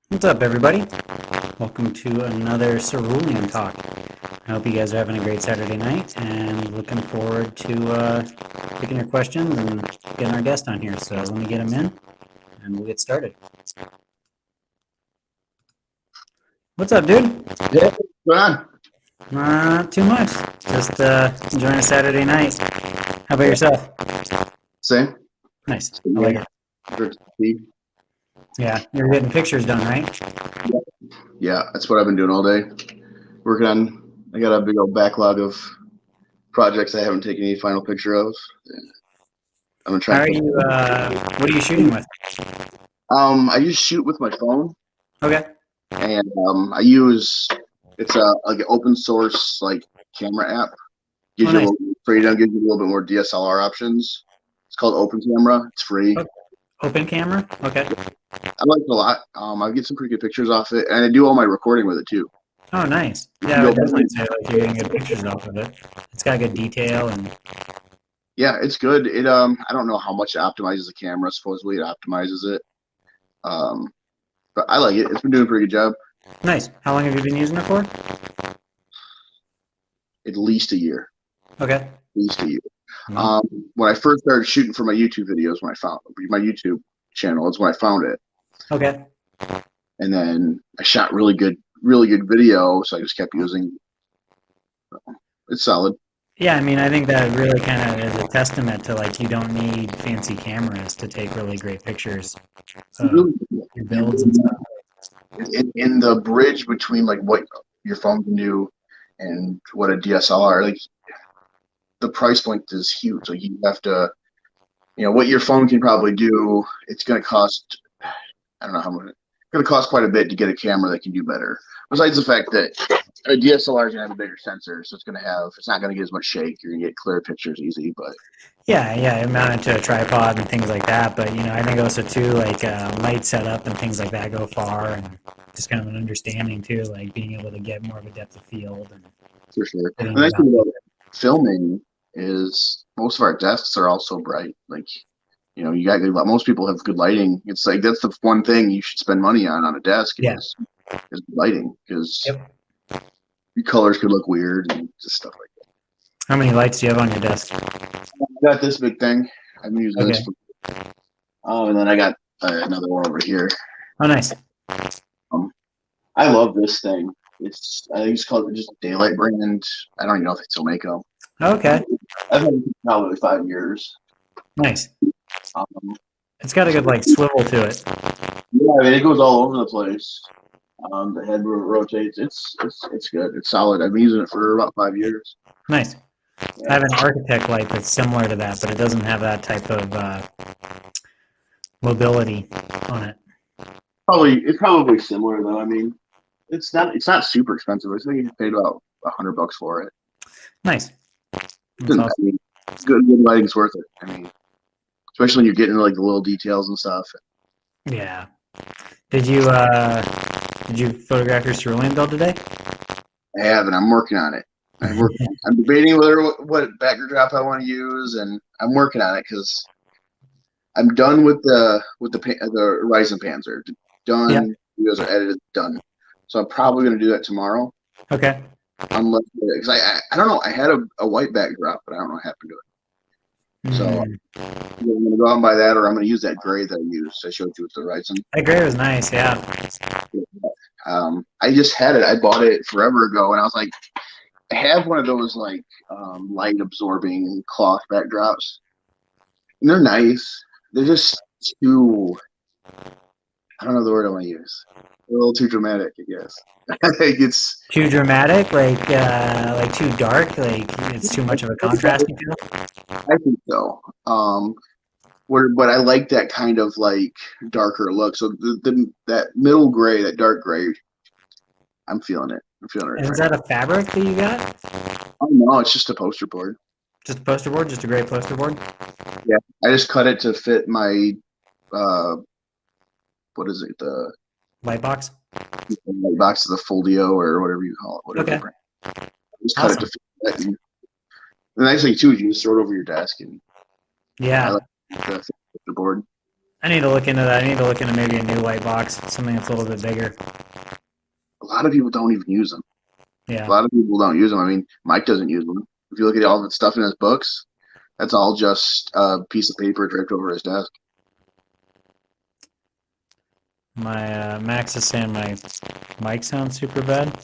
What's up, everybody? Welcome to another Cerulean Talk. I hope you guys are having a great Saturday night and looking forward to taking your questions and getting our guest on here. So let me get him in and we'll get started. What's up, dude? Yeah, what's going on? Not too much. Just enjoying a Saturday night. How about yourself? Same. Nice. I like it. Yeah, you're getting pictures done, right? Yeah, that's what I've been doing all day. Working on, I got a big old backlog of projects I haven't taken any final picture of. I'm gonna try. How are you? What are you shooting with? I just shoot with my phone, Okay. and I use it's like an open source like camera app. Gives you a little freedom, gives you a little bit more DSLR options. It's called Open Camera. It's free. Open camera? Okay. I like it a lot. I get some pretty good pictures off it, and I do all my recording with it too. Oh, nice. Yeah, I would definitely say like you're getting good pictures off of it. It's got good detail and yeah, it's good. It I don't know how much it optimizes the camera. Supposedly it optimizes it. But I like it. It's been doing a pretty good job. Nice. How long have you been using it for? At least a year. Okay. At least a year. When I first started shooting for my YouTube videos, when I found my YouTube channel, is when I found it. Okay. And then I shot really good video, so I just kept using. It's solid. Yeah, I mean, I think that really kind of is a testament to like you don't need fancy cameras to take really great pictures of your builds and stuff. In the bridge between like what your phone can do and what a DSLR, like the price point is huge. Like you have to, what your phone can probably do, it's going to cost, I don't know how much, it's going to cost quite a bit to get a camera that can do better. Besides the fact that a DSLR is going to have a bigger sensor, so it's not going to get as much shake. You're going to get clear pictures easy, but. Yeah, mounted to a tripod and things like that. But, I think also too, like light setup and things like that go far, and just kind of an understanding too, like being able to get more of a depth of field. And for sure. The nice thing about filming is most of our desks are also bright. Like, you got most people have good lighting. It's like that's the one thing you should spend money on a desk is lighting, because your colors could look weird and just stuff like that. How many lights do you have on your desk? I got this big thing. I've been using this for. And then I got another one over here. Oh, nice. I love this thing. I think it's called just Daylight brand. I don't even know if they still make them. Okay. I've had it probably 5 years. Nice. It's got a good like swivel to it. Yeah, I mean it goes all over the place. The head rotates. It's good. It's solid. I've been using it for about 5 years. Nice. I have an architect light that's similar to that, but it doesn't have that type of mobility on it. It's probably similar though. I mean, it's not super expensive. I think you paid about $100 for it. Nice. Awesome. I mean, good lighting's worth it. I mean, especially when you're getting like the little details and stuff. Yeah. Did you photograph your cerulean build today? I haven't. I'm working on it. I'm debating what backdrop I want to use, and I'm working on it because I'm done with the Ryzen Panzer. Done. Yeah. Videos are edited. Done. So I'm probably going to do that tomorrow. Okay. Unless, because I don't know. I had a white backdrop, but I don't know what happened to it. So I'm going to go out and buy that, or I'm going to use that gray that I used. I showed you with the Ryzen. That gray was nice. Yeah. I just had it. I bought it forever ago, and I was like, I have one of those like light absorbing cloth backdrops, and they're nice. They're just too. I don't know the word I want to use. A little too dramatic, I guess. I think it's too dramatic, like too dark, like it's too much of a contrast. You feel? I think so. But I like that kind of like darker look. So that middle gray, that dark gray, I'm feeling it. And is that a fabric that you got? Oh no, it's just a poster board. Just a poster board, just a gray poster board. Yeah, I just cut it to fit my what is it? The light box. The light box of the Foldio or whatever you call it. Whatever. Okay. Just cut it to fit that. And the nice thing too is you just throw it over your desk and yeah, I like the board. I need to look into that. I need to look into maybe a new light box, something that's a little bit bigger. A lot of people don't even use them. Yeah. A lot of people don't use them. I mean, Mike doesn't use them. If you look at all the stuff in his books, that's all just a piece of paper draped over his desk. My Max is saying my mic sounds super bad.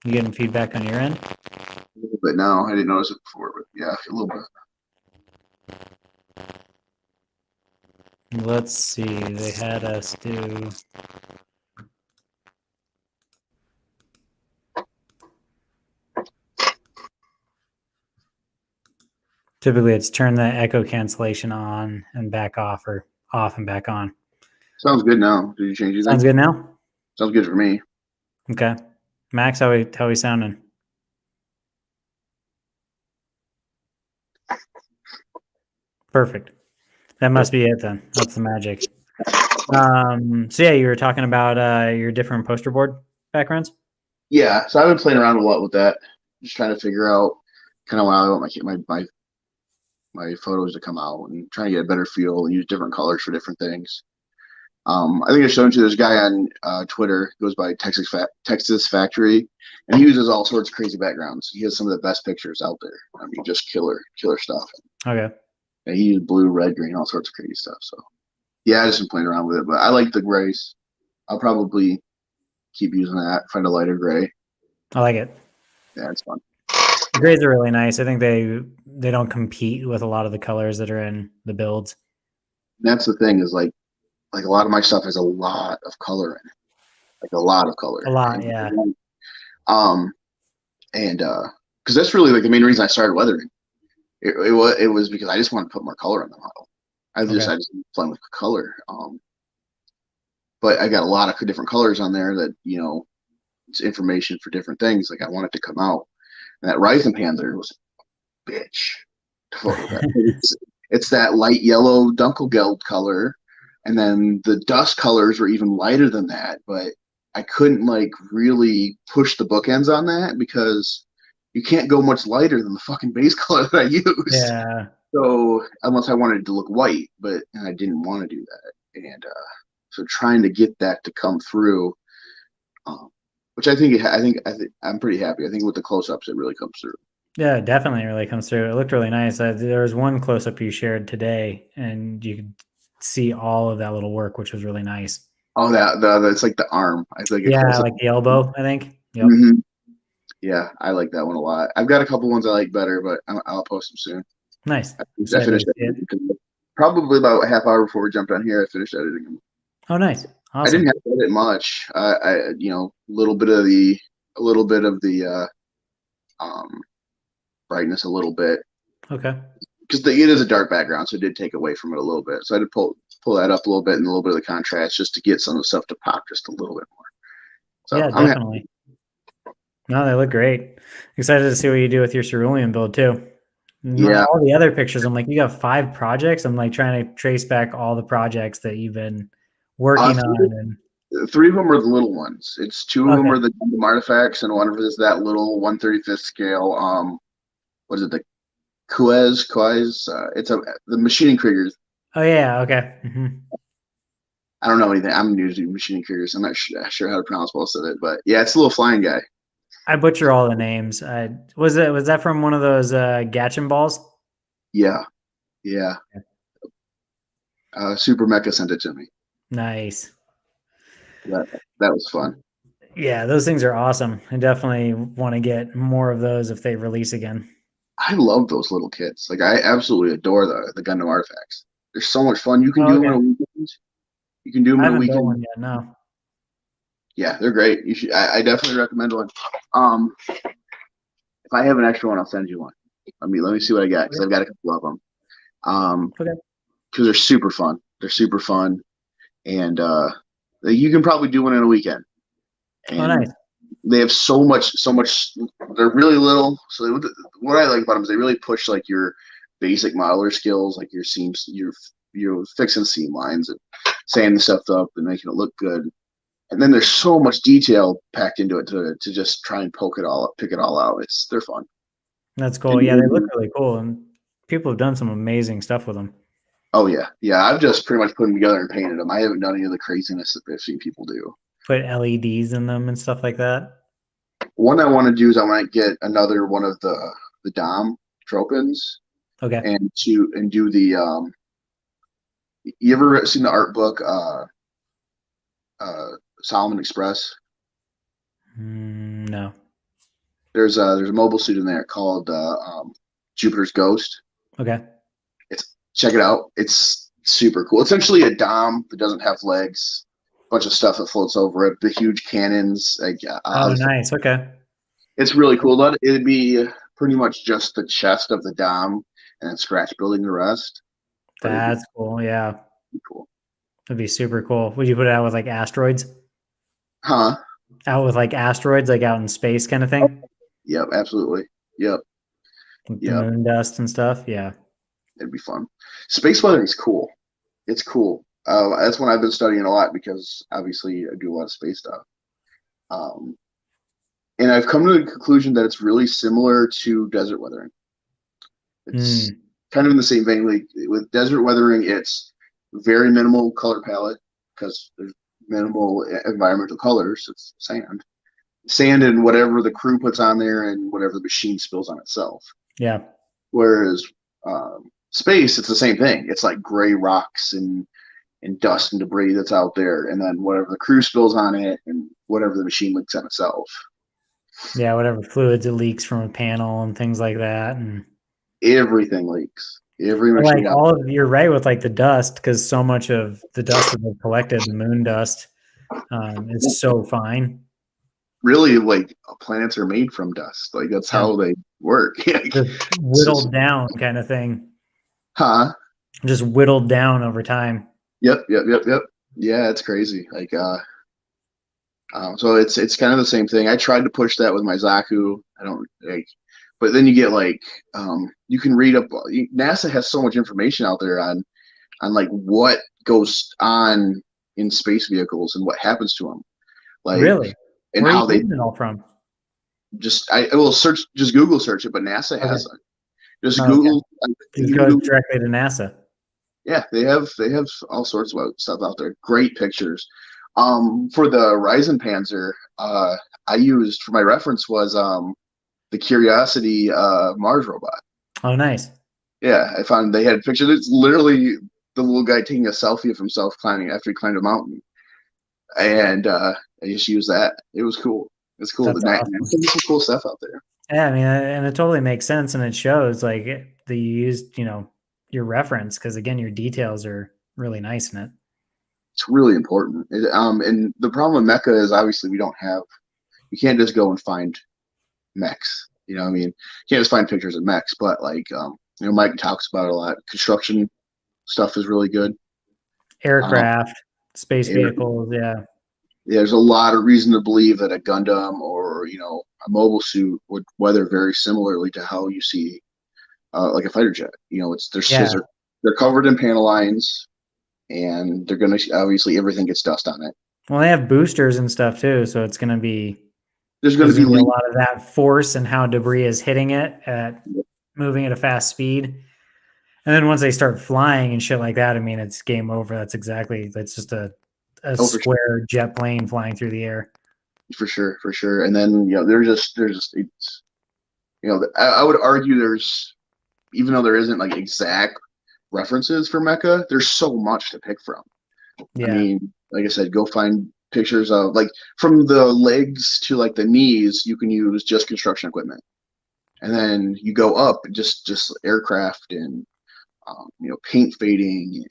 You getting feedback on your end? A little bit now. I didn't notice it before, but yeah, a little bit. Let's see. They had us do. Typically, it's turn the echo cancellation on and back off, or off and back on. Sounds good now. Did you change anything? Sounds good now? Sounds good for me. Okay. Max, how we sounding? Perfect. That must be it then. That's the magic. So yeah, you were talking about your different poster board backgrounds. Yeah, so I've been playing around a lot with that, just trying to figure out kind of how I want my photos to come out and trying to get a better feel and use different colors for different things. I think I showed you this guy on Twitter, goes by Texas Factory, and he uses all sorts of crazy backgrounds. He has some of the best pictures out there. I mean, just killer stuff. Okay. And he used blue, red, green, all sorts of crazy stuff. So yeah, I just been playing around with it, but I like the grays. I'll probably keep using that. Find a lighter gray. I like it. Yeah, it's fun. The grays are really nice. I think they don't compete with a lot of the colors that are in the builds. And that's the thing is like a lot of my stuff has a lot of color in it, like a lot of color. A lot, and, yeah. And because that's really like the main reason I started weathering. It was because I just wanted to put more color on the model. I just playing with color. But I got a lot of different colors on there that it's information for different things. Like I want it to come out. And that Ryzen Panther was a bitch to photograph. It's that light yellow Dunkelgelb color, and then the dust colors were even lighter than that. But I couldn't like really push the bookends on that because you can't go much lighter than the fucking base color that I used. Yeah. So unless I wanted it to look white, but I didn't want to do that, and so trying to get that to come through, which I think I'm pretty happy. I think with the close-ups, it really comes through. Yeah, it definitely really comes through. It looked really nice. There was one close up you shared today, and you could see all of that little work, which was really nice. Oh, it's like the arm. I think like the elbow. I think. Yep. Mm-hmm. Yeah, I like that one a lot. I've got a couple ones I like better, but I'll post them soon. Nice. I finished it probably about a half hour before we jumped on here. I finished editing them. Oh, nice. Awesome. I didn't have to edit much. A little bit of the brightness, a little bit. Okay. Because it is a dark background, so it did take away from it a little bit. So I had to pull that up a little bit and a little bit of the contrast just to get some of the stuff to pop just a little bit more. So yeah, definitely. No, they look great. Excited to see what you do with your cerulean build too. Yeah. All the other pictures, I'm like, you got 5 projects. I'm like trying to trace back all the projects that you've been working on. And 3 of them are the little ones. It's 2 of them are the Gundam artifacts, and one of them is that little 1/35th scale. What is it? The Quez. It's the machining Kriegers. Oh yeah. Okay. Mm-hmm. I don't know anything. I'm new to machining Kriegers. I'm not sure how to pronounce most of it, but yeah, it's a little flying guy. I butcher all the names. Was that from one of those Gatchin balls? Yeah. Super Mecha sent it to me. Nice. That was fun. Yeah, those things are awesome. I definitely want to get more of those if they release again. I love those little kits. Like I absolutely adore the Gundam artifacts. They're so much fun. You can do them on a weekend. You can do them on a weekend. I haven't done one yet, no. Yeah, they're great. You should. I definitely recommend one. If I have an extra one, I'll send you one. Let me see what I got because I've got a couple of them. Okay. Because they're super fun. And you can probably do one in a weekend. And nice. They have so much. They're really little. So what I like about them is they really push like your basic modeler skills, like your seams, you're fixing seam lines and sanding stuff up and making it look good. And then there's so much detail packed into it to just try and pick it all out. They're fun. That's cool. Yeah, they look really cool, and people have done some amazing stuff with them. Oh yeah. I've just pretty much put them together and painted them. I haven't done any of the craziness that I've seen people do. Put LEDs in them and stuff like that. One I want to do is I want to get another one of the Dom Tropins Okay. and do the you ever seen the art book uh Solomon Express? No. There's a mobile suit in there called Jupiter's Ghost. Okay. It's check it out. It's super cool. Essentially a Dom that doesn't have legs, a bunch of stuff that floats over it, the huge cannons, like Oh, other stuff. nice. Okay. It's really cool. It'd be pretty much just the chest of the Dom and then scratch building the rest. But it'd be That's cool. Yeah. cool. That'd be super cool. Would you put it out with like asteroids? Huh? Out with like asteroids, like out in space kind of thing? Yep, absolutely. Yep, With the yep. moon dust and stuff? Yeah. It'd be fun. Space weathering is cool. It's cool. That's one I've been studying a lot because obviously I do a lot of space stuff. Um, and I've come to the conclusion that it's really similar to desert weathering. It's Mm. kind of in the same vein. Like with desert weathering, it's very minimal color palette because there's minimal environmental colors. It's sand, and whatever the crew puts on there, and whatever the machine spills on itself. Yeah. Whereas space, it's the same thing. It's like gray rocks and dust and debris that's out there, and then whatever the crew spills on it, and whatever the machine leaks on itself. Yeah. Whatever fluids it leaks from a panel and things like that. And Everything leaks. Every like machine out all of you're right with like the dust because so much of the dust that they've collected, the moon dust, there. is so fine. Really, like planets are made from dust. Like that's Yeah. how they work. Just It's just, whittled down kind of thing. huh? Just whittled down over time. Yep. Yeah, it's crazy. Like so it's kind of the same thing. I tried to push that with my Zaku. I don't like, but then you get like you can read up. NASA has so much information out there on like what goes on in space vehicles and what happens to them, like Really? and Where are you how they getting it all from? just I will search just Google search it, but NASA Okay. has it. Just Oh, okay. Google. Just You can goes Google. directly to NASA. Yeah, they have all sorts of stuff out there. Great pictures. For the Ryzen Panzer, I used for my reference was the Curiosity Mars robot. Oh, nice. Yeah, I found they had pictures. It's literally the little guy taking a selfie of himself climbing after he climbed a mountain, and I just used that. It was cool. It's cool. That's There's awesome. some cool stuff out there. Yeah, I mean, and it totally makes sense, and it shows like that you used, your reference because again, your details are really nice in it. It's really important. And the problem with Mecha is obviously we don't have. You can't just go and find mechs. You know, what I mean, you can't just find pictures of mechs, but like, Mike talks about it a lot. Construction stuff is really good. Um, Aircraft, space yeah, vehicles, yeah, there's a lot of reason to believe that a Gundam or a mobile suit would weather very similarly to how you see like a fighter jet. It's they're yeah. scissor. They're covered in panel lines, and they're gonna obviously everything gets dust on it. Well, they have boosters and stuff too, so it's gonna be There's going to there's be gonna be a leak. lot of that force and how debris is hitting it at moving at a fast speed. And then once they start flying and shit like that, I mean, it's game over. That's just a Oh, for square jet plane flying through the air. for sure. And then there's just it's I would argue there's even though there isn't like exact references for Mecha, there's so much to pick from. I Yeah. mean, like I said, go find pictures of like from the legs to like the knees, you can use just construction equipment, and then you go up just aircraft and paint fading.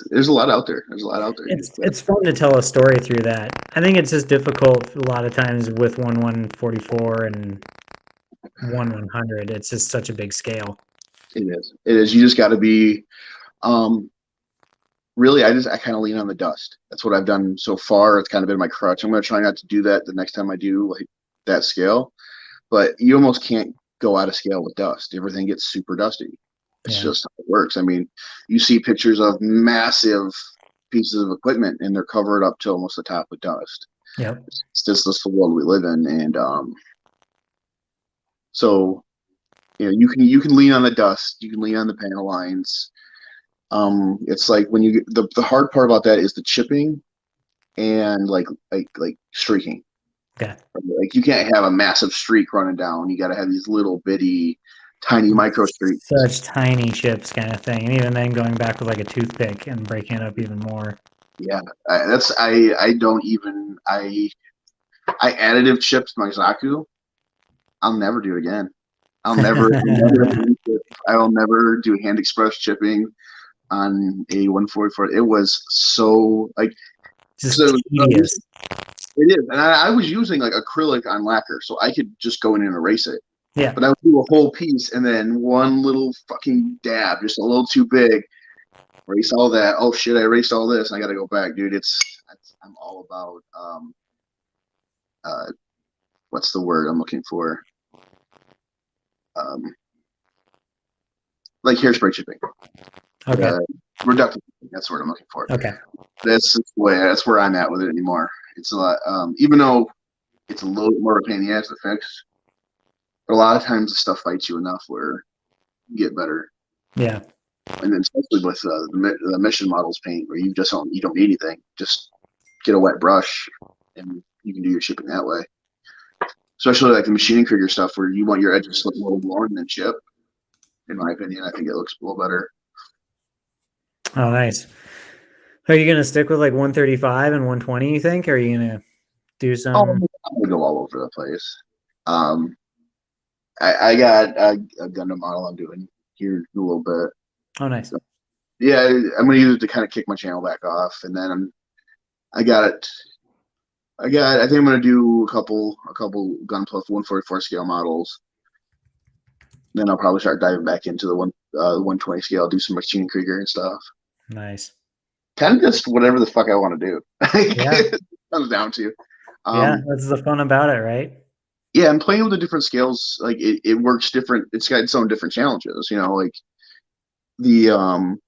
There's a lot out there. There's a lot out there. It's fun to tell a story through that. I think it's just difficult a lot of times with 1/144 and 1/100. It's just such a big scale. It is. It is. You just got to be. Um, Really, I kind of lean on the dust. That's what I've done so far. It's kind of been my crutch. I'm going to try not to do that the next time I do like that scale. But you almost can't go out of scale with dust. Everything gets super dusty. It's Yeah. just how it works. I mean, you see pictures of massive pieces of equipment and they're covered up to almost the top with dust. Yep. It's just this the world we live in, and so you can lean on the dust, you can lean on the panel lines. It's like when you the hard part about that is the chipping and like streaking. Okay. Like you can't have a massive streak running down. You got to have these little bitty, tiny micro streaks. Such tiny chips kind of thing. And even then going back with like a toothpick and breaking it up even more. Yeah, I don't even I additive chipped my Zaku. I'll never do it again. I will never do hand express chipping on a 144. It was so like Just so tedious. it is, and I was using like acrylic on lacquer, so I could just go in and erase it. Yeah. But I would do a whole piece and then one little fucking dab, just a little too big. Erase all that. Oh shit, I erased all this. I got to go back, dude. I'm all about what's the word I'm looking for? Like hairspray chipping. Okay. Reductive. That's the word I'm looking for. Okay. That's where I'm at with it anymore. It's a lot, even though it's a little bit more of a pain in the ass to fix, but a lot of times the stuff fights you enough where you get better. Yeah. And then especially with the mission models paint, where you don't need anything, just get a wet brush and you can do your chipping that way. Especially like the machining trigger stuff, where you want your edges to look a little worn than chip. In my opinion, I think it looks a little better. Oh, nice. Are you gonna stick with like 135 and 120? You think, or are you gonna do some? I'm gonna go all over the place. I got a Gundam model I'm doing here in a little bit. Oh, nice. Yeah, I'm gonna use it to kind of kick my channel back off, and then I think I'm gonna do a couple GunplaMu 144 scale models. Then I'll probably start diving back into the 120 scale, do some Machine Krieger and stuff. Nice. Kind of just whatever the fuck I want to do. Yeah. It comes down to. Yeah, that's the fun about it, right? Yeah, and playing with the different scales, like it works different. It's got its own different challenges. Like the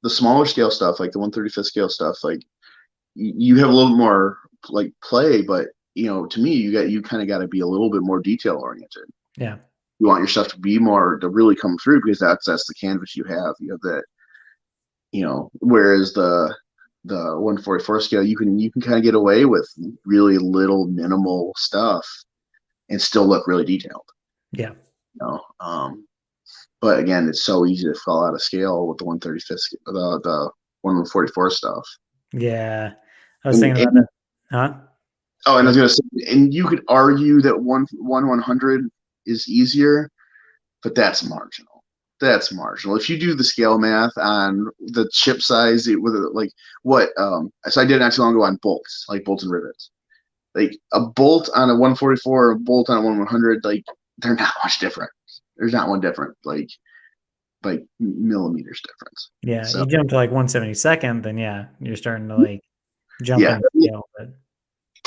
smaller scale stuff, like the 135th scale stuff, like you have a little more like play, but to me, you kind of got to be a little bit more detail oriented. Yeah. You want your stuff to really come through, because that's the canvas you have. You have that, whereas the 144 scale, you can kind of get away with really little minimal stuff and still look really detailed. Yeah. But again, it's so easy to fall out of scale with the 135th, the 144 stuff. Yeah. I was thinking about that. Huh? Oh, and I was gonna say, and you could argue that 1/100 is easier, but that's marginal. That's marginal. If you do the scale math on the chip size, so I did it not too long ago on bolts, like bolts and rivets. Like a bolt on a 144 or a bolt on a 1/100, like they're not much different. There's not one different, like millimeters difference. Yeah, So, you jump to like 1/72nd, then yeah, you're starting to like jump in scale. But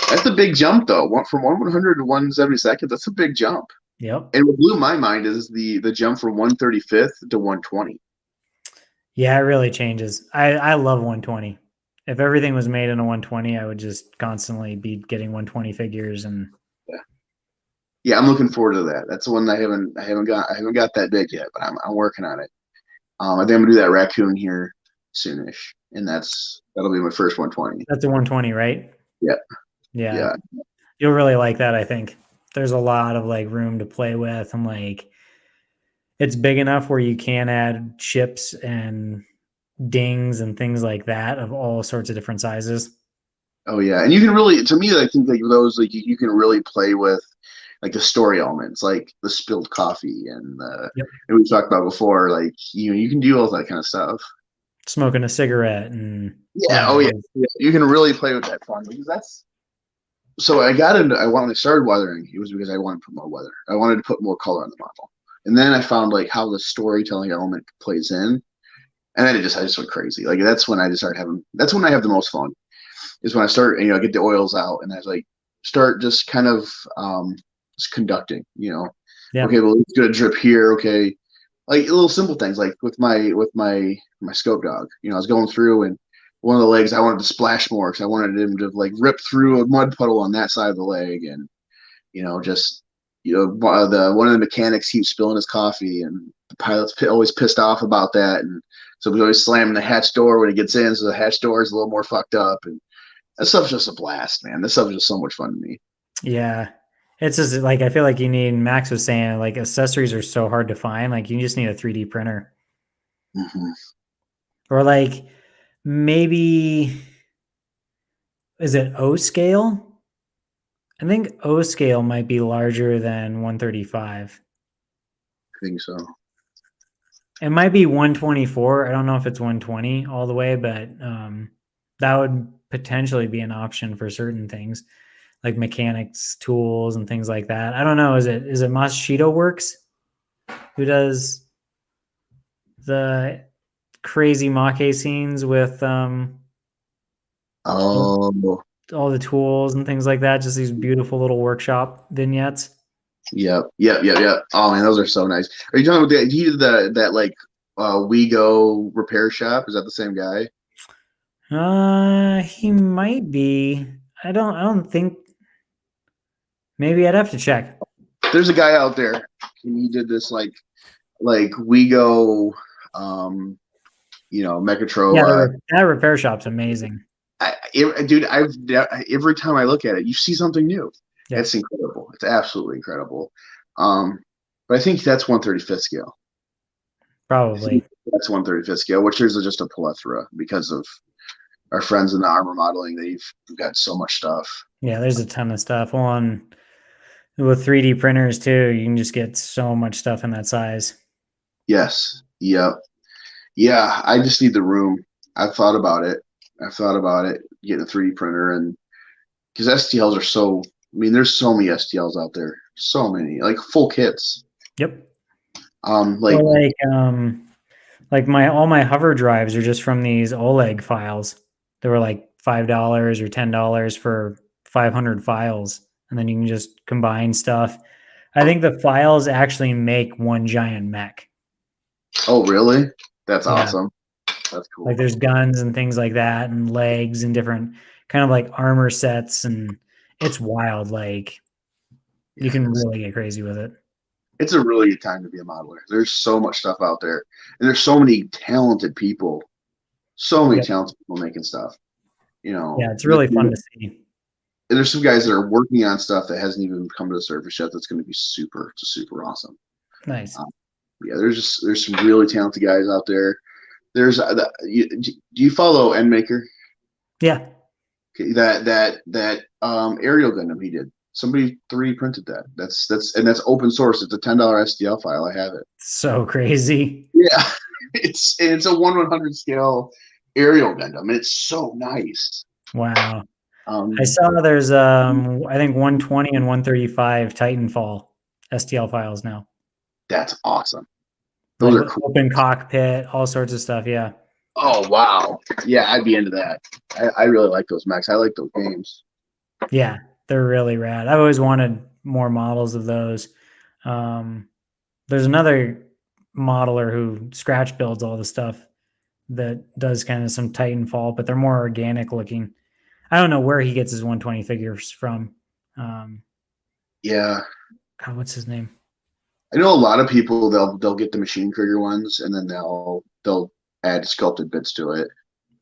that's a big jump, though. From 1/100 to 1/72, that's a big jump. yep. And what blew my mind is the jump from 1/35 to 120. Yeah, it really changes. I love 120. If everything was made in a 120, I would just constantly be getting 120 figures and. Yeah, I'm looking forward to that. That's the one I haven't got that big yet, but I'm working on it. I think I'm gonna do that raccoon here soonish, and that'll be my first 120. That's a 120, right? Yeah. Yeah. You'll really like that, I think. There's a lot of like room to play with, and like it's big enough where you can add chips and dings and things like that of all sorts of different sizes. Oh yeah, and you can really, to me, I think like those, like you can really play with like the story elements, like the spilled coffee and we talked about before, like you can do all that kind of stuff. Smoking a cigarette and you can really play with that fun, because that's. So I when I started weathering, it was because I wanted to put more weather. I wanted to put more color on the model, and then I found like how the storytelling element plays in, and then I just went crazy. Like that's when I have the most fun. Is when I start, get the oils out, and I like start just kind of just conducting, Yeah. Okay, well, it's gonna drip here. Okay, like little simple things, like with my scope dog. I was going through, and one of the legs I wanted to splash more because I wanted him to like rip through a mud puddle on that side of the leg, and just the one of the mechanics keeps spilling his coffee, and the pilot's always pissed off about that, and so he's always slamming the hatch door when he gets in, so the hatch door is a little more fucked up, and that stuff's just a blast, man. This stuff is just so much fun to me. Yeah. It's just like I feel like you need, Max was saying, like accessories are so hard to find. Like you just need a 3D printer. Mm-hmm. Or like maybe, is it O scale? I think O scale might be larger than 135. I think so. It might be 124. I don't know if it's 120 all the way, but that would potentially be an option for certain things like mechanics tools and things like that. I don't know. Is it Mosquito Works who does the crazy Make scenes with Oh, all the tools and things like that? Just these beautiful little workshop vignettes. yep. Oh man, those are so nice. Are you talking about he did that like We Go repair shop? Is that the same guy? He might be. I don't think. Maybe I'd have to check. There's a guy out there, and he did this like We Go, Mechatro. Yeah, that repair shop's amazing. Dude, every time I look at it, you see something new. Yeah. It's incredible. It's absolutely incredible. But I think that's 135th scale. Probably. That's 135th scale, which is just a plethora because of our friends in the armor modeling. They've got so much stuff. Yeah, there's a ton of stuff. Well, with 3D printers too, you can just get so much stuff in that size. Yes. Yep. Yeah. I just need the room. I've thought about it. Getting a 3D printer, and because STLs are so. I mean, there's so many STLs out there. So many, like full kits. Yep. Like all my hover drives are just from these Oleg files. They were like $5 or $10 for 500 files, and then you can just combine stuff. I think the files actually make one giant mech. Oh, really? That's Yeah. awesome. That's cool. Like there's guns and things like that, and legs and different kind of like armor sets, and it's wild. Like you can really get crazy with it. It's a really good time to be a modeler. There's so much stuff out there, and there's so many talented people. So many talented people making stuff. Yeah, it's really fun to see. And there's some guys that are working on stuff that hasn't even come to the surface yet. That's going to be super awesome. Nice. Yeah, there's some really talented guys out there. There's do you follow Endmaker? Yeah. Okay, that aerial Gundam he did. Somebody 3D printed that. That's open source. It's a $10 STL file. I have it. So crazy. Yeah, it's a 1/100 scale aerial Gundam. And it's so nice. Wow. I saw there's I think 120 and 135 Titanfall STL files now. That's awesome. Those like are cool. Open cockpit, all sorts of stuff. Yeah. Oh wow. Yeah, I'd be into that. I really like those mechs. I like those games. Yeah, they're really rad. I've always wanted more models of those. There's another modeler who scratch builds all the stuff that does kind of some Titanfall, but they're more organic looking. I don't know where he gets his 120 figures from. Yeah. God, what's his name? I know a lot of people they'll get the machine trigger ones and then they'll add sculpted bits to it.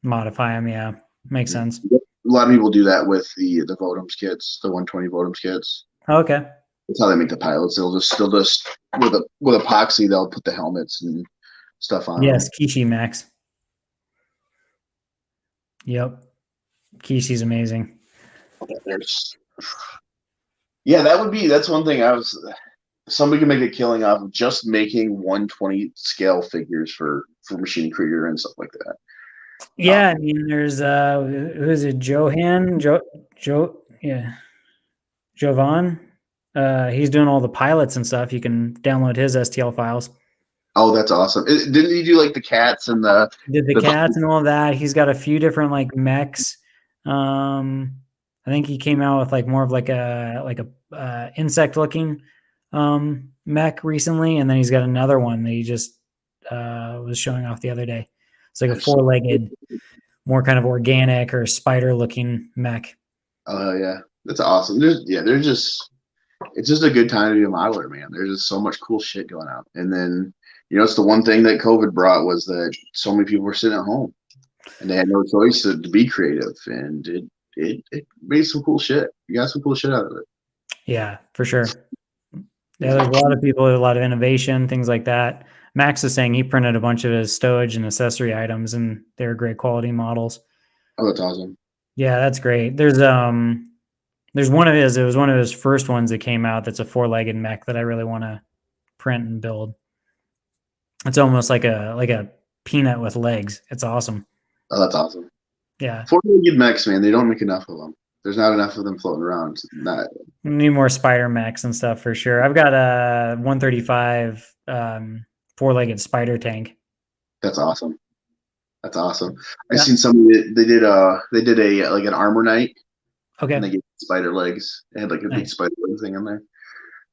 Modify them, yeah. Makes sense. A lot of people do that with the Votoms kits, the 120 Votoms kits. Okay. That's how they make the pilots. They'll just with epoxy they'll put the helmets and stuff on. Yes, Kishi Max. Yep. Kishi's amazing. That's one thing somebody can make a killing off of just making 120 scale figures for Machine Krieger and stuff like that. Yeah, I mean there's who is it? Jovan? He's doing all the pilots and stuff. You can download his STL files. Oh, that's awesome. Didn't he do like the cats and the cats and all of that? He's got a few different like mechs. I think he came out with like more of like a insect looking mech recently, and then he's got another one that he just was showing off the other day. It's like a 4-legged, more kind of organic or spider looking mech. Oh yeah, that's awesome. There's just it's just a good time to be a modeler, man. There's just so much cool shit going on. And then, it's the one thing that COVID brought was that so many people were sitting at home and they had no choice to be creative. And it made some cool shit. You got some cool shit out of it. Yeah, for sure. Yeah, there's a lot of people, a lot of innovation, things like that. Max is saying he printed a bunch of his stowage and accessory items, and they're great quality models. Oh, that's awesome. Yeah, that's great. There's one of his. It was one of his first ones that came out. That's a 4-legged mech that I really want to print and build. It's almost like a peanut with legs. It's awesome. Oh, that's awesome. Yeah, 4-legged mechs, man. They don't make enough of them. There's not enough of them floating around. need more spider mechs and stuff for sure. I've got a 135 4-legged spider tank. That's awesome. That's awesome. Yeah. I've seen somebody they did a like an armor night. Okay. And they get spider legs. They had like a big spider leg thing on there.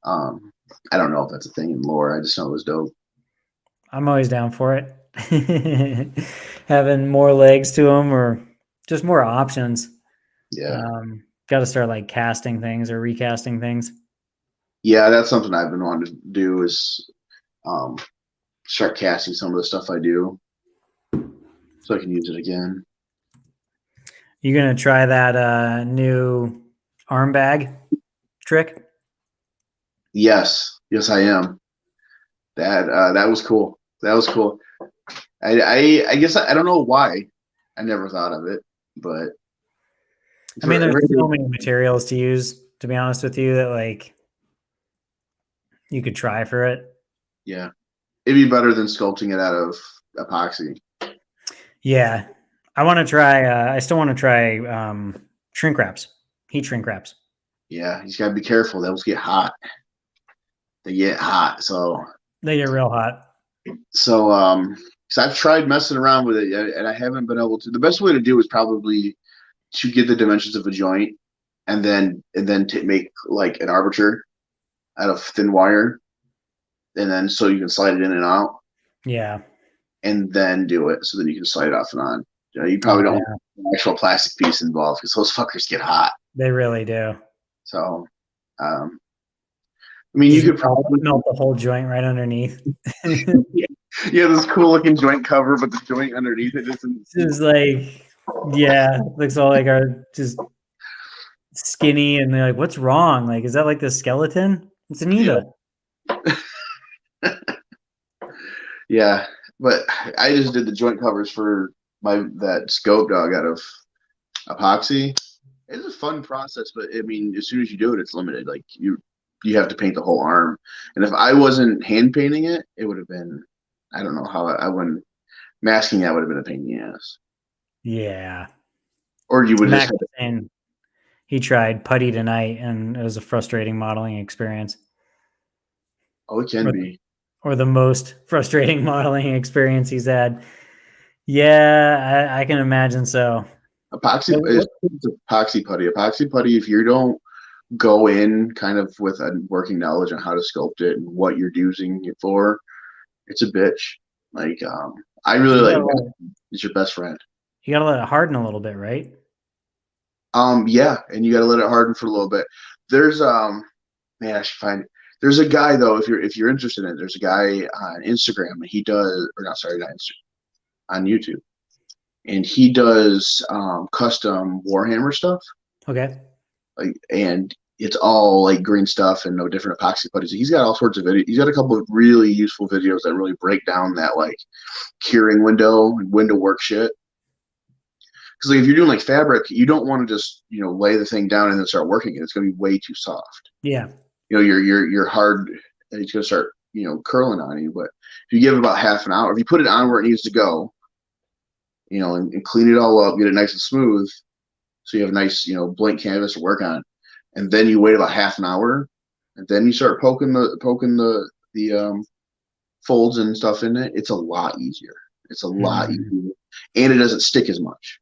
I don't know if that's a thing in lore. I just know it was dope. I'm always down for it. Having more legs to them or just more options. Yeah. Got to start like casting things or recasting things. Yeah, that's something I've been wanting to do is start casting some of the stuff I do so I can use it again. You gonna try that new arm bag trick? Yes, I am. That was cool. That was cool. I guess I don't know why I never thought of it, but I mean, there's so many materials to use. To be honest with you, that like you could try for it. Yeah, it'd be better than sculpting it out of epoxy. Yeah, I want to try. I still want to try shrink wraps, heat shrink wraps. Yeah, you just gotta be careful. Those get hot. They get hot, so they get real hot. So, I've tried messing around with it, and I haven't been able to. The best way to do is probably to get the dimensions of a joint, and then make like an armature out of thin wire, and then so you can slide it in and out. Yeah. And then do it, so then you can slide it off and on. You probably don't want an actual plastic piece involved because those fuckers get hot. They really do. So, I mean, you could probably melt the whole joint right underneath. Yeah, this cool looking joint cover, but the joint underneath it isn't. It's like, yeah, looks all like our just skinny, and they're like, "What's wrong? Like, is that like the skeleton? It's a needle." Yeah. Yeah, but I just did the joint covers for that scope dog out of epoxy. It's a fun process, but I mean, as soon as you do it, it's limited. Like you have to paint the whole arm, and if I wasn't hand painting it, it would have been. I don't know how I wouldn't masking that would have been a pain in the ass. Yeah. Or you would just. He tried putty tonight, and it was a frustrating modeling experience. Oh, it can be. Or the most frustrating modeling experience he's had. Yeah, I can imagine so. Epoxy is epoxy putty. Epoxy putty, if you don't go in kind of with a working knowledge on how to sculpt it and what you're using it for, it's a bitch. Like, I really like it. It's your best friend. You gotta let it harden a little bit, right? Yeah, and you gotta let it harden for a little bit. There's man, I should find it. There's a guy though, if you're interested in it, there's a guy on Instagram. He does, or not, sorry, not Instagram, on YouTube, and he does custom Warhammer stuff. Okay. Like, and it's all like green stuff and no different epoxy putties. He's got all sorts of videos. He's got a couple of really useful videos that really break down that like curing window and window work shit. Because like if you're doing like fabric, you don't want to just lay the thing down and then start working it. It's going to be way too soft. Yeah. You're hard, and it's going to start curling on you. But if you give it about half an hour, if you put it on where it needs to go, and clean it all up, get it nice and smooth, so you have a nice blank canvas to work on, and then you wait about half an hour, and then you start poking the folds and stuff in it. It's a lot easier. It's a lot easier, and it doesn't stick as much.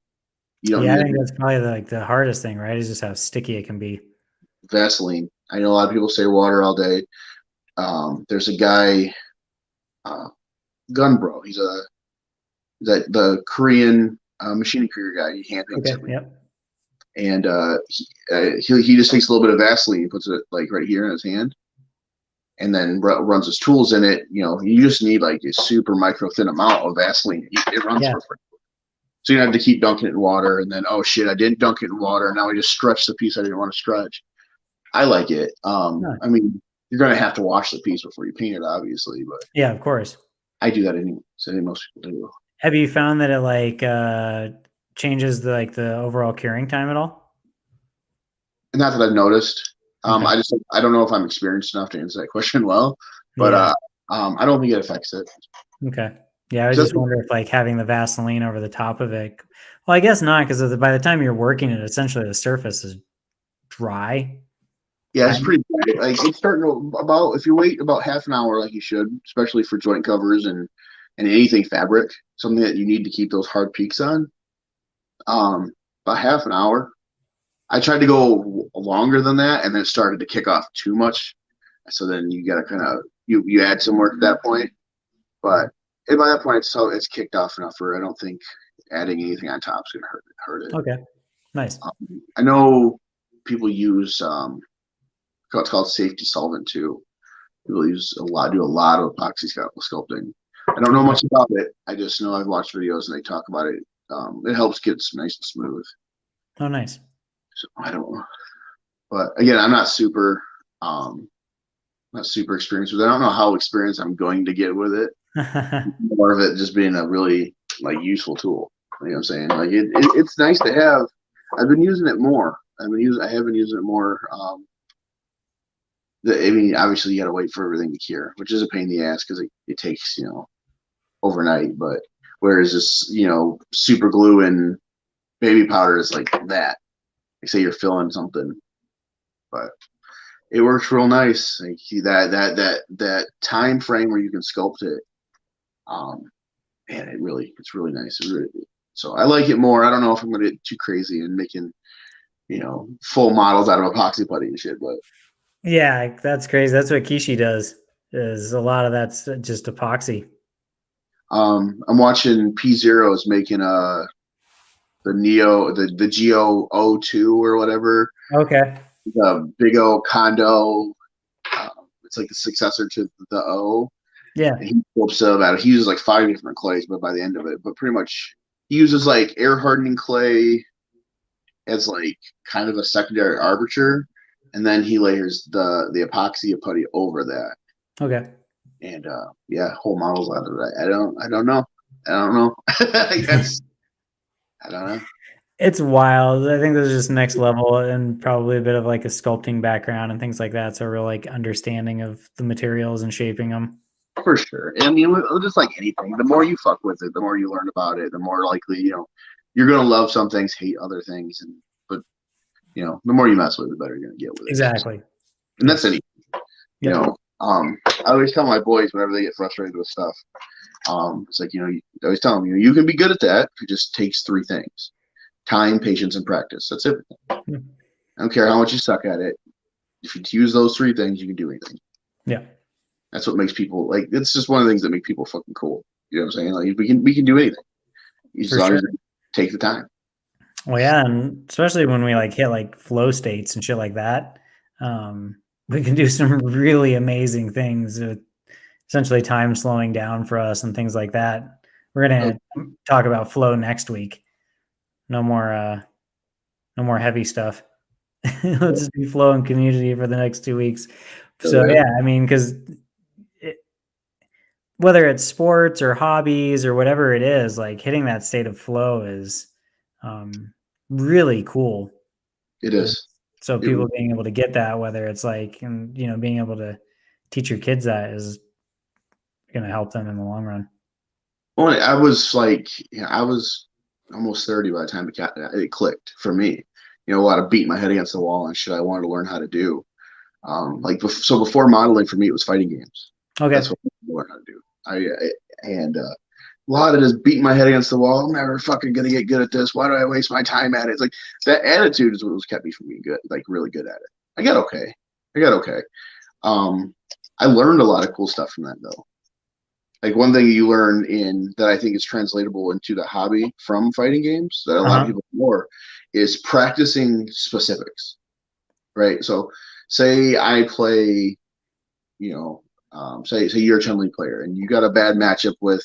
I think that's probably like the hardest thing, right? Is just how sticky it can be. Vaseline. I know a lot of people say water all day. There's a guy, Gun Bro. He's the Korean machining career guy. He hand paints everything. Yep. and he just takes a little bit of Vaseline, and puts it like right here in his hand, and then runs his tools in it. You just need like a super micro thin amount of Vaseline. It runs Yeah. for free. So you don't have to keep dunking it in water, and then, oh shit, I didn't dunk it in water. Now I just stretched the piece I didn't want to stretch. I like it. Huh. I mean, you're gonna have to wash the piece before you paint it, obviously, but Yeah, of course. I do that anyway. So I think most people do. Have you found that it like changes the overall curing time at all? Not that I've noticed. Okay. I don't know if I'm experienced enough to answer that question well, but Yeah. I don't think it affects it. Okay. Yeah, I was So just wondering if like having the Vaseline over the top of it. Well, I guess not, because by the time you're working it, essentially the surface is dry. yeah, it's Kind pretty bad. Like it's starting to about if you wait about half an hour, like you should, especially for joint covers and anything fabric, something that you need to keep those hard peaks on. Um, about half an hour. I tried to go longer than that, and then it started to kick off too much. So then you got to kind of you add some work at that point. But by that point, it's kicked off enough for I don't think adding anything on top is going to hurt it. Okay. Nice. I know people use what's called safety solvent too. People do a lot of epoxy sculpting. I don't know Okay. much about it. I just know I've watched videos and they talk about it. It helps get nice and smooth. Oh, nice. So I don't know, but again, I'm not super experienced with it. I don't know how experienced I'm going to get with it. More of it just being a really like useful tool. You know what I'm saying? Like it's nice to have. I've been using it more. I have been using it more. I mean, obviously you got to wait for everything to cure, which is a pain in the ass because it takes overnight. But whereas this super glue and baby powder is like that. Like say you're filling something, but it works real nice. Like that time frame where you can sculpt it. Man, it's really nice. So I like it more. I don't know if I'm gonna get too crazy and making full models out of epoxy putty and shit, but Yeah, that's crazy. That's what Kishi does. Is a lot of that's just epoxy. I'm watching P Zero's making the Geo O2 or whatever, Okay. the big O condo. It's like the successor to the O. Yeah. And he flips about it. He uses like 5 different clays, but by the end of it, but pretty much he uses like air hardening clay as like kind of a secondary arbiter, and then he layers the epoxy putty over that, Okay. and yeah, whole models out of that. I don't know. I guess I don't know. It's wild. I think this is just next level and probably a bit of like a sculpting background and things like that. So real like understanding of the materials and shaping them. For sure. I mean, just like anything, the more you fuck with it, the more you learn about it, the more likely you're gonna love some things, hate other things, and but the more you mess with it, the better you're gonna get with it. Exactly. And that's anything. Yep. I always tell my boys whenever they get frustrated with stuff, it's like I always tell them, you can be good at that. It just takes 3 things: time, patience, and practice. That's it. Yeah. I don't care how much you suck at it. If you use those 3 things, you can do anything. Yeah. That's what makes people like. It's just one of the things that make people fucking cool. You know what I'm saying? Like we can do anything as For long sure. as we take the time. Well, yeah, and especially when we like hit like flow states and shit like that, we can do some really amazing things with essentially time slowing down for us and things like that. We're Oh, gonna talk about flow next week. No more heavy stuff. It'll just be flow and community for the next 2 weeks. So yeah. yeah, I mean, because whether it's sports or hobbies or whatever it is, like hitting that state of flow is really cool. It And is. so It, people being able to get that, whether it's like, and being able to teach your kids that is going to help them in the long run. well, I was like, I was almost 30 by the time it clicked for me. A lot of beating my head against the wall and shit I wanted to learn how to do. So before modeling for me, it was fighting games. That's Okay. what I learned how to do. And a lot of this beating my head against the wall. I'm never fucking gonna get good at this. Why do I waste my time at it? It's like that attitude is what was kept me from being good, like really good at it. I got okay. I learned a lot of cool stuff from that though. Like one thing you learn in that I think is translatable into the hobby from fighting games that a lot of Uh-huh. people ignore is practicing specifics, right? So say I play, say you're a Chun-Li player and you got a bad matchup with,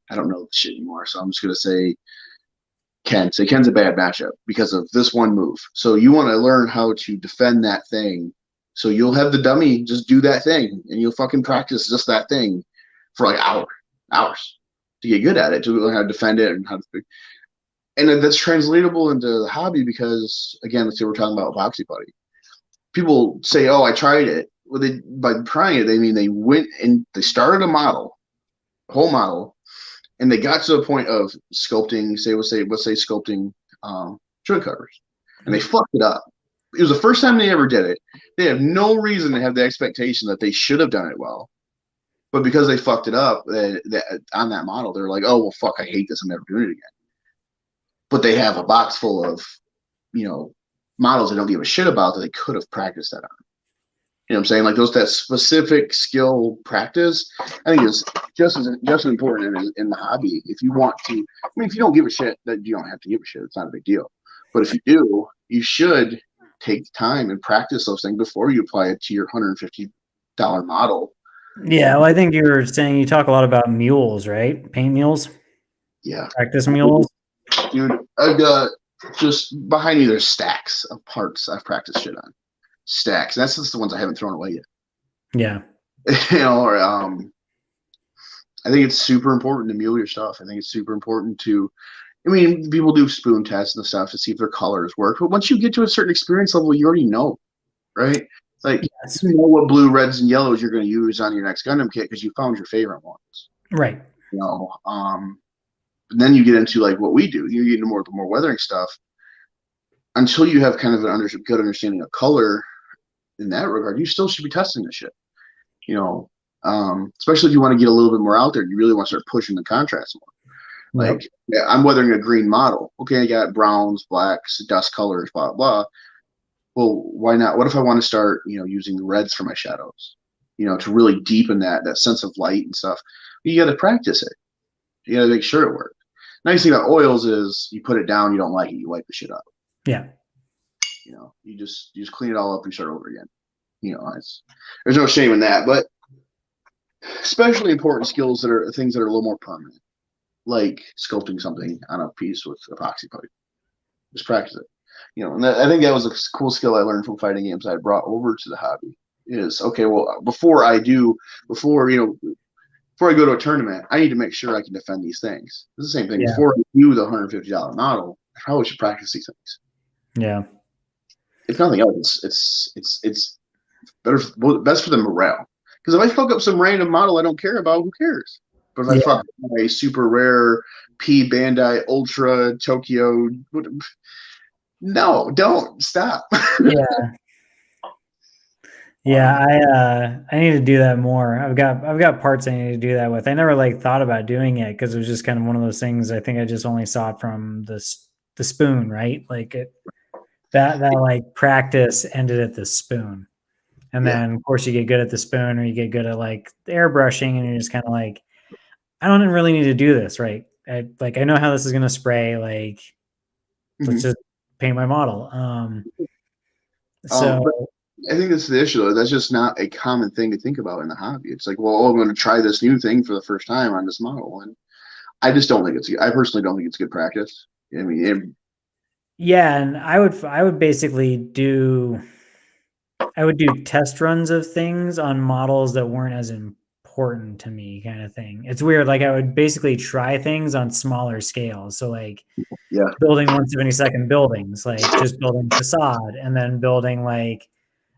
I don't know the shit anymore, so I'm just gonna say Ken. Say Ken's a bad matchup because of this one move. So you want to learn how to defend that thing. So you'll have the dummy just do that thing, and you'll fucking practice just that thing for like hours to get good at it, to learn how to defend it and how to. And that's translatable into the hobby because, again, let's say we're talking about Boxy Buddy. People say, "Oh, I tried it." Well, by trying it, they mean they went and they started a model, a whole model, and they got to the point of sculpting. Let's say sculpting joint covers, and they fucked it up. It was the first time they ever did it. They have no reason to have the expectation that they should have done it well, but because they fucked it up on that model, they're like, "Oh well, fuck, I hate this. I'm never doing it again." But they have a box full of models they don't give a shit about that they could have practiced that on. You know what I'm saying? Like that specific skill practice, I think is just as important in the hobby. If you want to, I mean, if you don't give a shit, that you don't have to give a shit. It's not a big deal. But if you do, you should take time and practice those things before you apply it to your $150 model. Yeah, well, I think you were saying you talk a lot about mules, right? Paint mules, Yeah, practice mules. dude, I've got just behind me. There's stacks of parts I've practiced shit on. Stacks. That's just the ones I haven't thrown away yet. Yeah. Or I think it's super important to mule your stuff. I think it's super important to. I mean, people do spoon tests and stuff to see if their colors work, but once you get to a certain experience level, you already know, right? Like Yes. you know what blue, reds, and yellows you're going to use on your next Gundam kit because you found your favorite ones. Right. And then you get into like what we do. You get into more weathering stuff. Until you have kind of a good understanding of color in that regard, you still should be testing this shit. Especially if you want to get a little bit more out there, you really want to start pushing the contrast more. Like, yeah, I'm weathering a green model. Okay, I got browns, blacks, dust colors, blah blah. Well, why not? What if I want to start, using the reds for my shadows? To really deepen that sense of light and stuff. You got to practice it. You got to make sure it works. Nice thing about oils is you put it down, you don't like it, you wipe the shit up. Yeah. You just clean it all up and start over again. There's no shame in that, but especially important skills that are things that are a little more permanent, like sculpting something on a piece with epoxy pipe. Just practice it. And I think that was a cool skill I learned from fighting games I brought over to the hobby. Is okay. Well, before I go to a tournament, I need to make sure I can defend these things. It's the same thing. Yeah. Before I do the $150 model, I probably should practice these things. Yeah. If nothing else, it's better, best for the morale. Because if I fuck up some random model I don't care about, who cares? But if I fuck up a super rare P Bandai Ultra Tokyo, no, don't stop. Yeah. Yeah, I need to do that more. I've got parts I need to do that with. I never thought about doing it because it was just kind of one of those things. I think I just only saw it from the spoon, right? That practice ended at the spoon. And then of course you get good at the spoon or you get good at the airbrushing and you're just kind of like, I don't really need to do this, right? I know how this is going to spray. Let's just paint my model. I think that's the issue, though. That's just not a common thing to think about in the hobby. It's like, well, I'm going to try this new thing for the first time on this model, and I just don't think I personally don't think it's good practice. I mean, yeah, and I would basically do test runs of things on models that weren't as important to me, kind of thing. It's weird. I would basically try things on smaller scales. So building 1/72 buildings, just building facade, and then building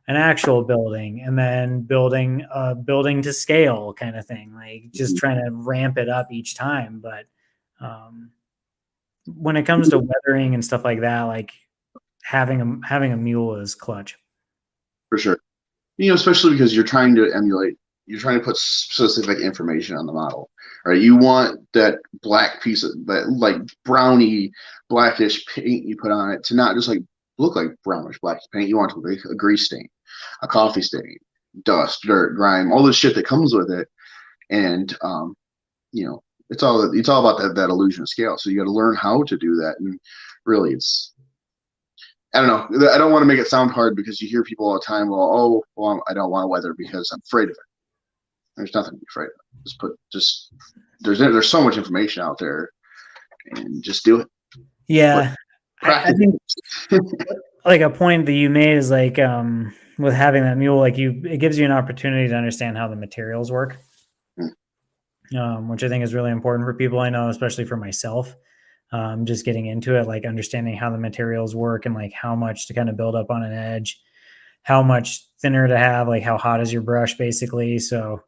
an actual building, and then building a building to scale, kind of thing. Just trying to ramp it up each time. But when it comes to weathering and stuff like that, having a mule is clutch. For sure. Especially because you're trying to put specific information on the model, right? You want that black piece of that browny blackish paint you put on it to not just look like brownish black paint. You want it to be a grease stain, a coffee stain, dust, dirt, grime, all the shit that comes with it. And it's all about that illusion of scale. So you got to learn how to do that. And really, it's I don't know. I don't want to make it sound hard because you hear people all the time, I don't want to weather because I'm afraid of it. There's nothing to be afraid of. There's so much information out there, and just do it. Yeah. I Practice. think like a point that you made is like with having that mule, like it gives you an opportunity to understand how the materials work. Which I think is really important for people I know, especially for myself. Just getting into it, like understanding how the materials work and like how much to kind of build up on an edge, how much thinner to have, like how hot is your brush basically. So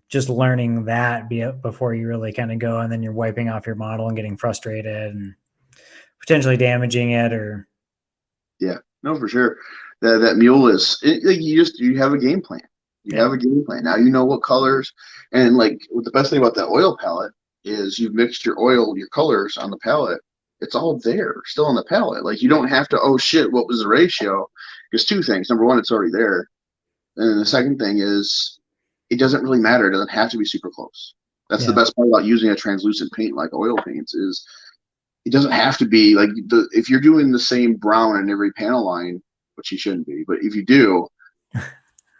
just learning that before you really kind of go, and then you're wiping off your model and getting frustrated and potentially damaging it or. Yeah, no, for sure. That mule is you have a game plan. You have a game plan. Now you know what colors, and like the best thing about that oil palette is you've mixed your colors on the palette. It's all there, still on the palette. Like you don't have to, oh shit, what was the ratio? There's two things. Number one, it's already there. And the second thing is it doesn't really matter. It doesn't have to be super close. That's the best part about using a translucent paint like oil paints is it doesn't have to be like if you're doing the same brown in every panel line, which you shouldn't be, but if you do,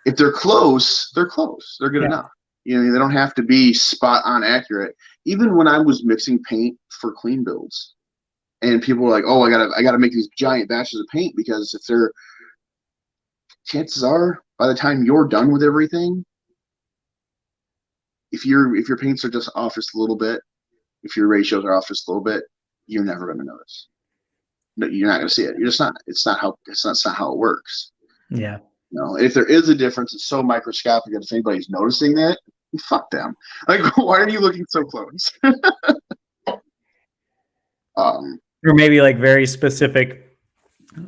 if they're close, they're close. They're good enough. You know, they don't have to be spot on accurate. Even when I was mixing paint for clean builds, and people were like, "Oh, I gotta make these giant batches of paint because if they're," chances are by the time you're done with everything, if your paints are just off just a little bit, if your ratios are off just a little bit, you're never going to notice. No, you're not going to see it. You're just not. It's not how it works. Yeah. No, if there is a difference, it's so microscopic that if anybody's noticing that, fuck them. Like, why are you looking so close? Or maybe like very specific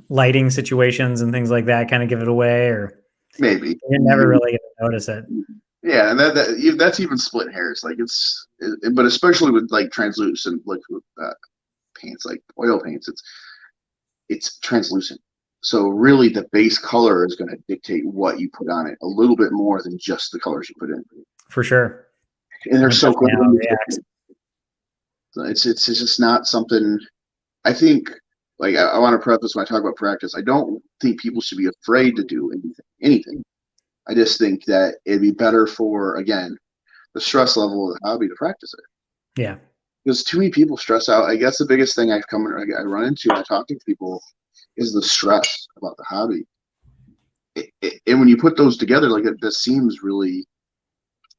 lighting situations and things like that kind of give it away, or maybe you're never really going to notice it. Yeah, and that's even split hairs. Like but especially with like translucent liquid paints, like oil paints, it's translucent. So really, the base color is going to dictate what you put on it a little bit more than just the colors you put in. For sure. And they're so quick. So it's just not something. I think, like I want to preface when I talk about practice. I don't think people should be afraid to do anything. I just think that it'd be better for, again, the stress level of the hobby to practice it. Yeah. Because too many people stress out. I guess the biggest thing I run into when I talk to people is the stress about the hobby. And when you put those together, like this seems really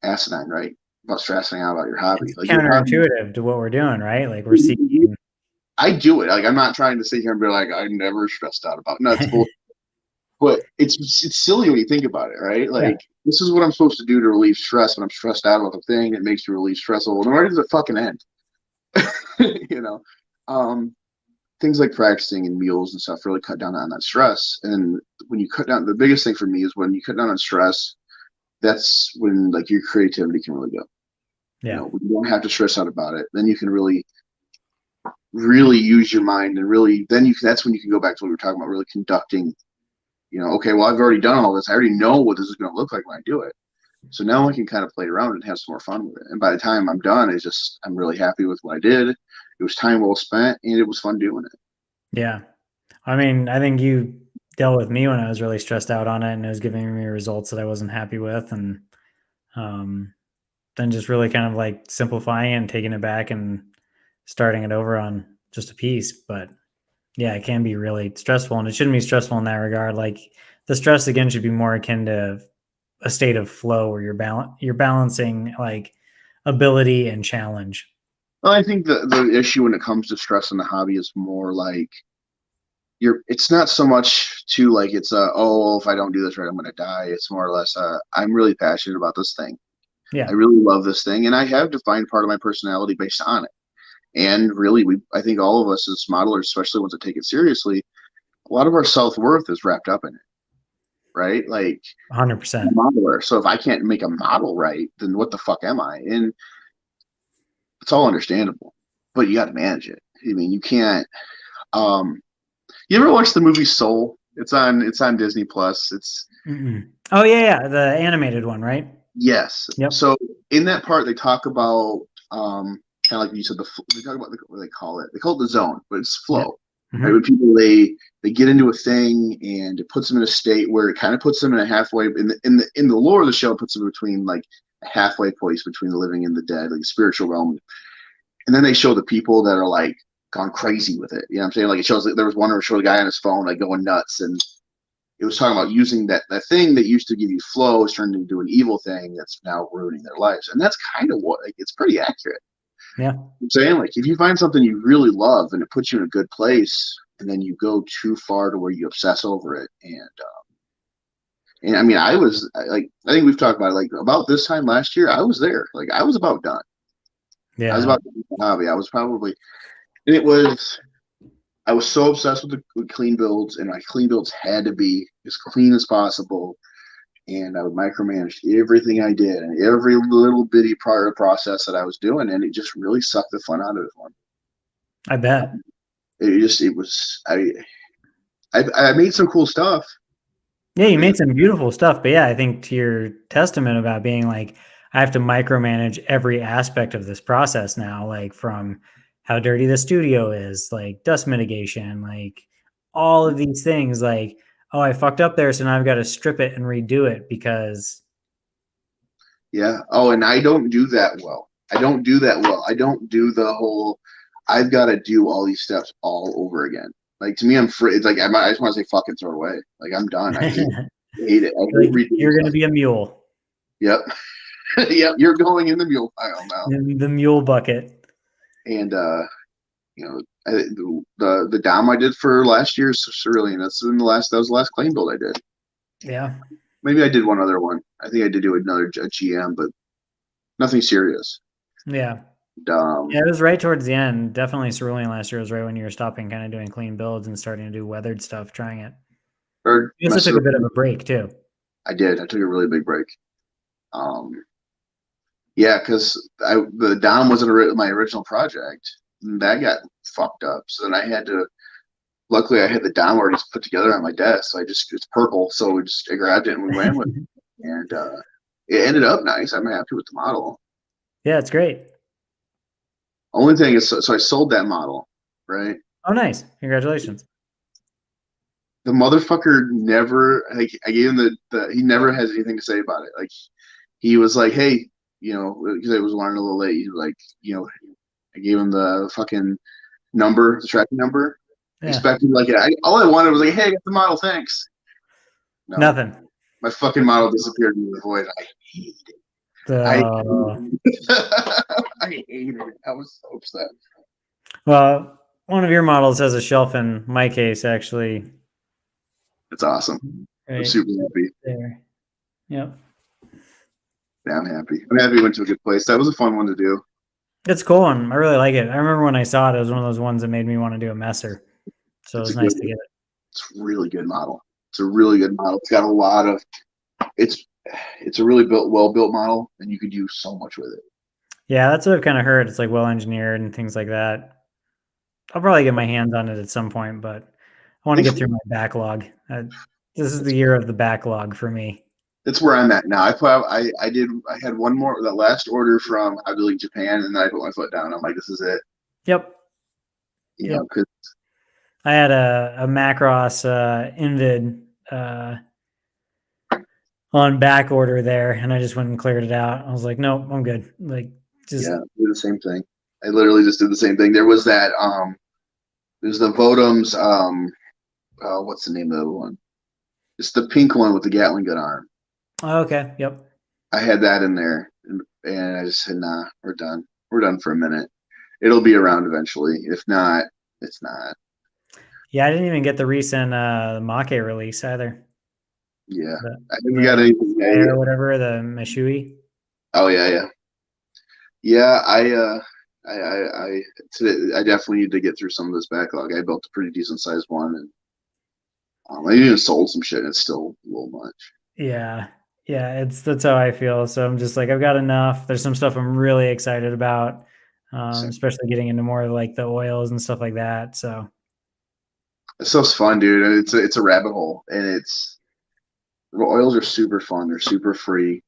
asinine, right? About stressing out about your hobby. It's like counterintuitive to what we're doing, right? Like we're seeing. I do it. Like I'm not trying to sit here and be like, I never stressed out about. No, it's bullshit. But it's silly when you think about it, right? Like this is what I'm supposed to do to relieve stress when I'm stressed out about the thing that makes you relieve stress. Well, then where does it fucking end? You know, things like practicing and meals and stuff really cut down on that stress. And when you cut down, the biggest thing for me is when you cut down on stress, that's when like your creativity can really go. Yeah. You know, when you don't have to stress out about it, then you can really use your mind and really, that's when you can go back to what we were talking about, really conducting. You know, okay, well, I've already done all this. I already know what this is going to look like when I do it. So now I can kind of play around and have some more fun with it. And by the time I'm done, I'm really happy with what I did. It was time well spent, and it was fun doing it. Yeah. I mean, I think you dealt with me when I was really stressed out on it and it was giving me results that I wasn't happy with. And then just really kind of like simplifying it and taking it back and starting it over on just a piece. But yeah, it can be really stressful, and it shouldn't be stressful in that regard. Like the stress again should be more akin to a state of flow where you're balancing like ability and challenge. Well, I think the issue when it comes to stress in the hobby is more like it's not so much to like it's if I don't do this right, I'm going to die. It's more or less I'm really passionate about this thing. Yeah, I really love this thing, and I have defined part of my personality based on it. And really, I think all of us as modelers, especially ones that take it seriously, a lot of our self-worth is wrapped up in it, right? Like 100%. Modeler. So if I can't make a model right, then what the fuck am I? And it's all understandable, but you got to manage it. I mean, you can't. You ever watch the movie Soul? It's on Disney Plus. It's Oh yeah, the animated one, right? Yes. Yep. So in that part, they talk about kind of like you said, they talk about what they call it. They call it the zone, but it's flow. Right? When people they get into a thing and it puts them in a state where it kind of puts them in a halfway in the lore of the show, it puts them between like a halfway place between the living and the dead, like the spiritual realm. And then they show the people that are like gone crazy with it. You know what I'm saying? Like it shows like, there was one where it showed a guy on his phone like going nuts, and it was talking about using that thing that used to give you flow is turned into an evil thing that's now ruining their lives. And that's kind of what, like, it's pretty accurate. Yeah. I'm saying, like, if you find something you really love and it puts you in a good place, and then you go too far to where you obsess over it, and I mean, I think we've talked about it, like about this time last year, I was there, like I was about done. Yeah. I was about to do the hobby. I was probably, and it was, I was so obsessed with clean builds, and my clean builds had to be as clean as possible. And I would micromanage everything I did and every little bitty part of the process that I was doing, and it just really sucked the fun out of it for me. I bet. It was I made some cool stuff. Yeah, you made some beautiful stuff, but yeah, I think to your testament about being like, I have to micromanage every aspect of this process now, like from how dirty the studio is, like dust mitigation, like all of these things, like, oh, I fucked up there, so now I've got to strip it and redo it because Yeah. Oh, and I don't do that well. I don't do that well. I don't do the whole. I've got to do all these steps all over again. Like to me, I'm free. It's like I just want to say fuck and throw it away. Like I'm done. Hate it. I hate like redoing you're going to stuff. be a mule. Yep. Yep. You're going in the mule pile now. The mule bucket. And you know, the dom I did for last year's Cerulean. That was the last claim build I did. Yeah. Maybe I did one other one. I think I did do another GM, but nothing serious. Yeah. And, Yeah, it was right towards the end. Definitely Cerulean last year was right when you were stopping kind of doing clean builds and starting to do weathered stuff, trying it. or You also took a bit of a break too. I did. I took a really big break. Yeah, because the Dom wasn't my original project. And that got fucked up. So then I had to. Luckily, I had the Dom already put together on my desk. So it's purple. So I grabbed it and we went with it. And it ended up nice. I'm happy with the model. Yeah, it's great. Only thing is, so I sold that model, right? Oh, nice. Congratulations. The motherfucker never, like, I gave him he never has anything to say about it. Like, he was like, hey, you know, because it was running a little late. He was like, you know, I gave him the fucking number, the tracking number. Yeah. Expecting like all I wanted was like, hey, I got the model, thanks. No, Nothing. my fucking model disappeared into the void. I hated it. I hated it. I was so upset. Well, one of your models has a shelf in my case, actually. It's awesome. Right I'm super happy. there. Yep. Yeah, I'm happy. I'm happy we went to a good place. That was a fun one to do. It's cool one. I really like it. I remember when I saw it, it was one of those ones that made me want to do a messer. So it was nice to get it. It's a really good model. It's a really good model. It's got a lot of it's a really well built model, and you could do so much with it. Yeah, that's what I've kind of heard. It's like well engineered and things like that. I'll probably get my hands on it at some point, but I want to get through my backlog. This is the year of the backlog for me. That's where I'm at now. I had one more, that last order from I believe Japan, and then I put my foot down. I'm like, this is it. Yep. You know, because I had a Macross Invid on back order there, and I just went and cleared it out. I was like, nope, I'm good. Like, just yeah, do the same thing. I literally just did the same thing. There was that there's the Votum's what's the name of the one? It's the pink one with the Gatling gun arm. Oh, okay. Yep. I had that in there, and I just said, nah, we're done. We're done for a minute. It'll be around eventually. If not, it's not. Yeah, I didn't even get the recent Make release either. Yeah, I think we got anything or whatever, the Meshui. Oh yeah. I definitely need to get through some of this backlog. I built a pretty decent sized one, and I even sold some shit. And it's still a little much. Yeah, that's how I feel. So I'm just like, I've got enough. There's some stuff I'm really excited about, especially getting into more of like the oils and stuff like that. So this stuff's fun, dude. It's a rabbit hole, and the oils are super fun. They're super free.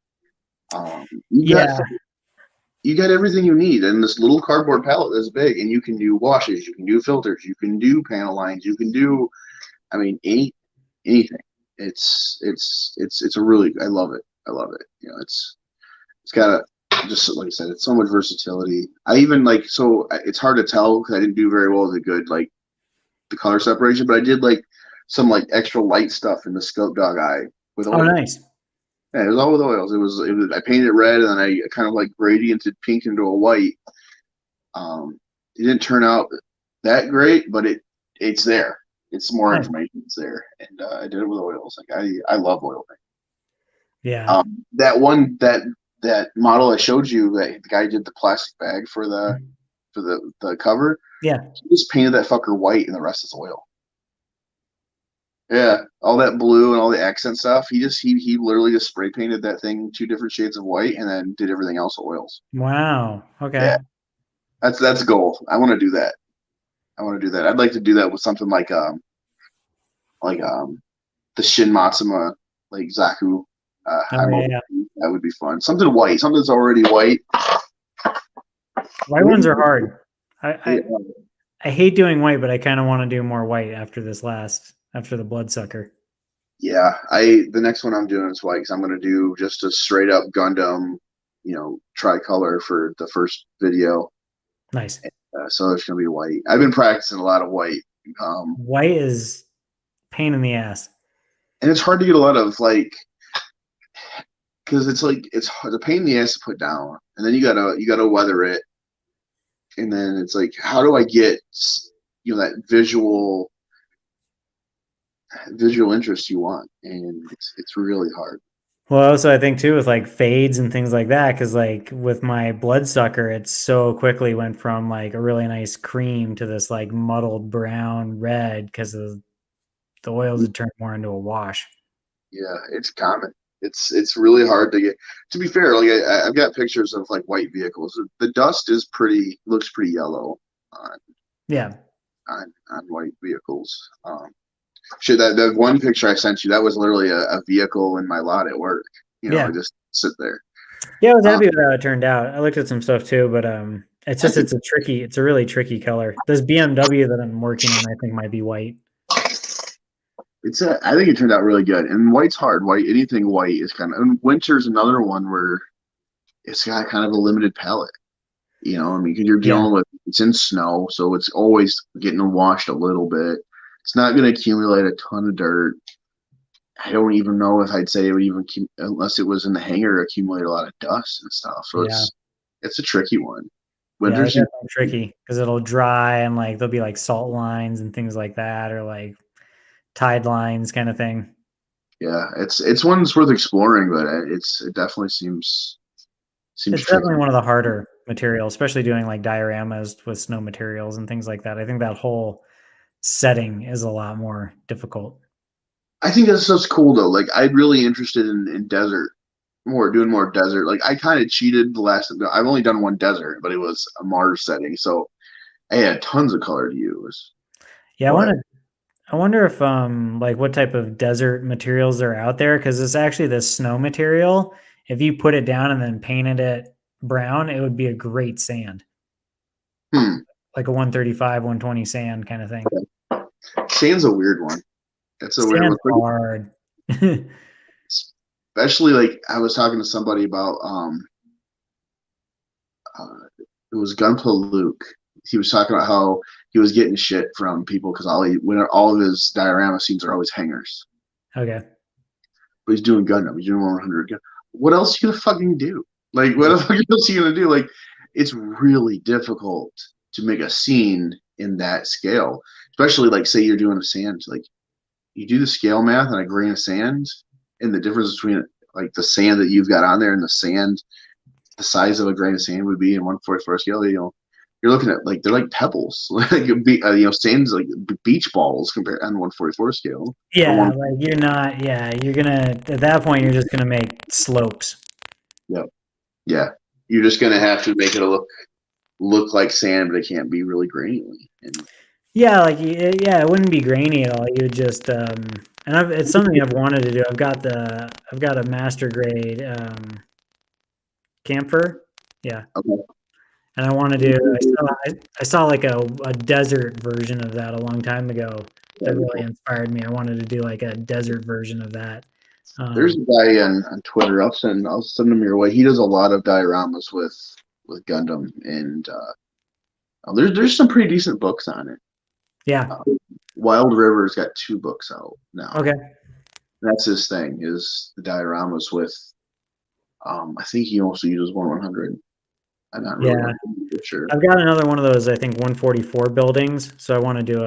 you got everything you need in this little cardboard pallet this big, and you can do washes, you can do filters, you can do panel lines, you can do, I mean, anything. It's a really, I love it. I love it. You know, it's got a, just like I said, it's so much versatility. I even like, so it's hard to tell because I didn't do very well with the good, like the color separation, but I did like some like extra light stuff in the scope dog eye with Oh, oil. nice. Yeah, it was all with oils. It was I painted it red and then I kind of like gradiented pink into a white. It didn't turn out that great, but it's there. It's more Nice. information. It's there, and I did it with oils. Like I love oil paint. Yeah. That one that model I showed you, that the guy did the plastic bag for the cover. Yeah. He just painted that fucker white, and the rest is oil. Yeah, all that blue and all the accent stuff. He literally just spray painted that thing 2 different shades of white, and then did everything else with oils. Wow. Okay. Yeah, that's gold. I want to do that. I want to do that. I'd like to do that with something like the Shin Matsuma, like Zaku. Oh, yeah. That would be fun. Something white, something that's already white. White ones are hard. I, Yeah, I, I hate doing white, but I kind of want to do more white after the bloodsucker. yeah. The next one I'm doing is white because I'm gonna do just a straight up Gundam, tricolor for the first video. Nice. So it's gonna be white. I've been practicing a lot of white, White is pain in the ass. and it's hard to get a lot of like because it's like it's a pain in the ass to put down, and then you gotta weather it, and then it's like how do I get that visual interest you want, and it's really hard. Well, also I think too with like fades and things like that, because like with my bloodsucker, it so quickly went from like a really nice cream to this like muddled brown red because the oils had turned more into a wash. Yeah, it's common. It's really hard to get. To be fair, like I've got pictures of like white vehicles. The dust looks pretty yellow on Yeah. on white vehicles. Shit, that one picture I sent you, that was literally a vehicle in my lot at work. Yeah. I just sit there. Yeah, I was Um, happy with how it turned out. I looked at some stuff too, but I think it's a really tricky color. This BMW that I'm working on, I think might be white. I think it turned out really good. And white's hard. Anything white is kind of. And winter's another one where it's got kind of a limited palette. I mean, because you're Yeah. dealing with it's in snow, so it's always getting washed a little bit. It's not going to accumulate a ton of dirt. I don't even know if I'd say it would even, unless it was in the hangar, accumulate a lot of dust and stuff. So Yeah. it's a tricky one. Yeah, Winter's it's definitely tricky because it'll dry and like there'll be like salt lines and things like that, or like tide lines kind of thing. yeah, it's one that's worth exploring, but it definitely seems It's definitely tricky. one of the harder materials, especially doing like dioramas with snow materials and things like that. I think that whole setting is a lot more difficult. I think that's cool though. Like I'm really interested in desert doing more desert. Like I kind of cheated the last. I've only done one desert, but it was a Mars setting, so I had tons of color to use. Yeah, But I wonder if like what type of desert materials are out there because it's actually this snow material. If you put it down and then painted it brown, it would be a great sand, hmm, like a 135, 120 sand kind of thing. sand's a weird one. That's a weird Sand's one. hard. Especially like I was talking to somebody about it was Gunpla Luke. He was talking about how he was getting shit from people because all of his diorama scenes are always hangers. Okay. But he's doing Gundam. He's doing 100. What else are you gonna fucking do? Like, what the fuck else are you gonna do? Like, it's really difficult to make a scene in that scale, especially like say you're doing a sand. Like, you do the scale math on a grain of sand, and the difference between like the sand that you've got on there and the sand, the size of a grain of sand would be in 1/44 scale. You're looking at like they're like pebbles, like sand's like beach balls compared on 1/44 scale. Or Yeah, one, like you're not, yeah, you're gonna, at that point, you're just gonna make slopes. yeah, yeah. You're just gonna have to make it look like sand, but it can't be really grainy. And Yeah, like, yeah, it wouldn't be grainy at all. You would just, and it's something I've wanted to do. I've got a master grade, camphor, Yeah. Okay. And I want to do. I saw like a desert version of that a long time ago that That'd be really cool. inspired me. I wanted to do like a desert version of that. There's a guy on Twitter. I'll send him your way. He does a lot of dioramas with Gundam, and there's some pretty decent books on it. Yeah. Wild River's got 2 books out now. Okay. That's his thing, is the dioramas with. I think he also uses 1/100. I'm not really Yeah. sure. I've got another one of those. I think 144 buildings. So I want to do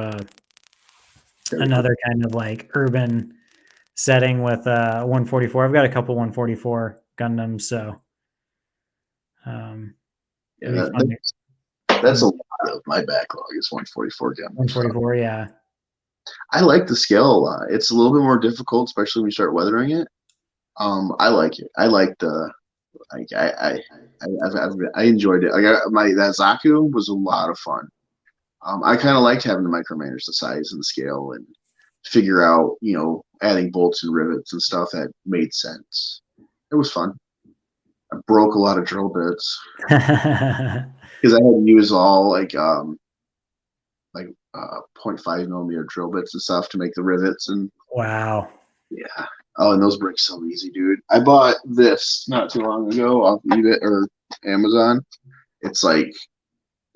another kind of like urban setting with 144. I've got a couple 144 Gundams, so it'd be Yeah, fun. that's a lot of my backlog is 144 Gundam. 144, yeah. I like the scale a lot. It's a little bit more difficult, especially when you start weathering it. I like it. I like the like I enjoyed it. Like that Zaku was a lot of fun. I kind of liked having to micromanage the size and the scale and figure out, adding bolts and rivets and stuff that made sense. It was fun. I broke a lot of drill bits because I had to use all like 0.5 millimeter drill bits and stuff to make the rivets and Wow. yeah. Oh, and those break so easy, dude. I bought this not too long ago off eBay or Amazon. It's like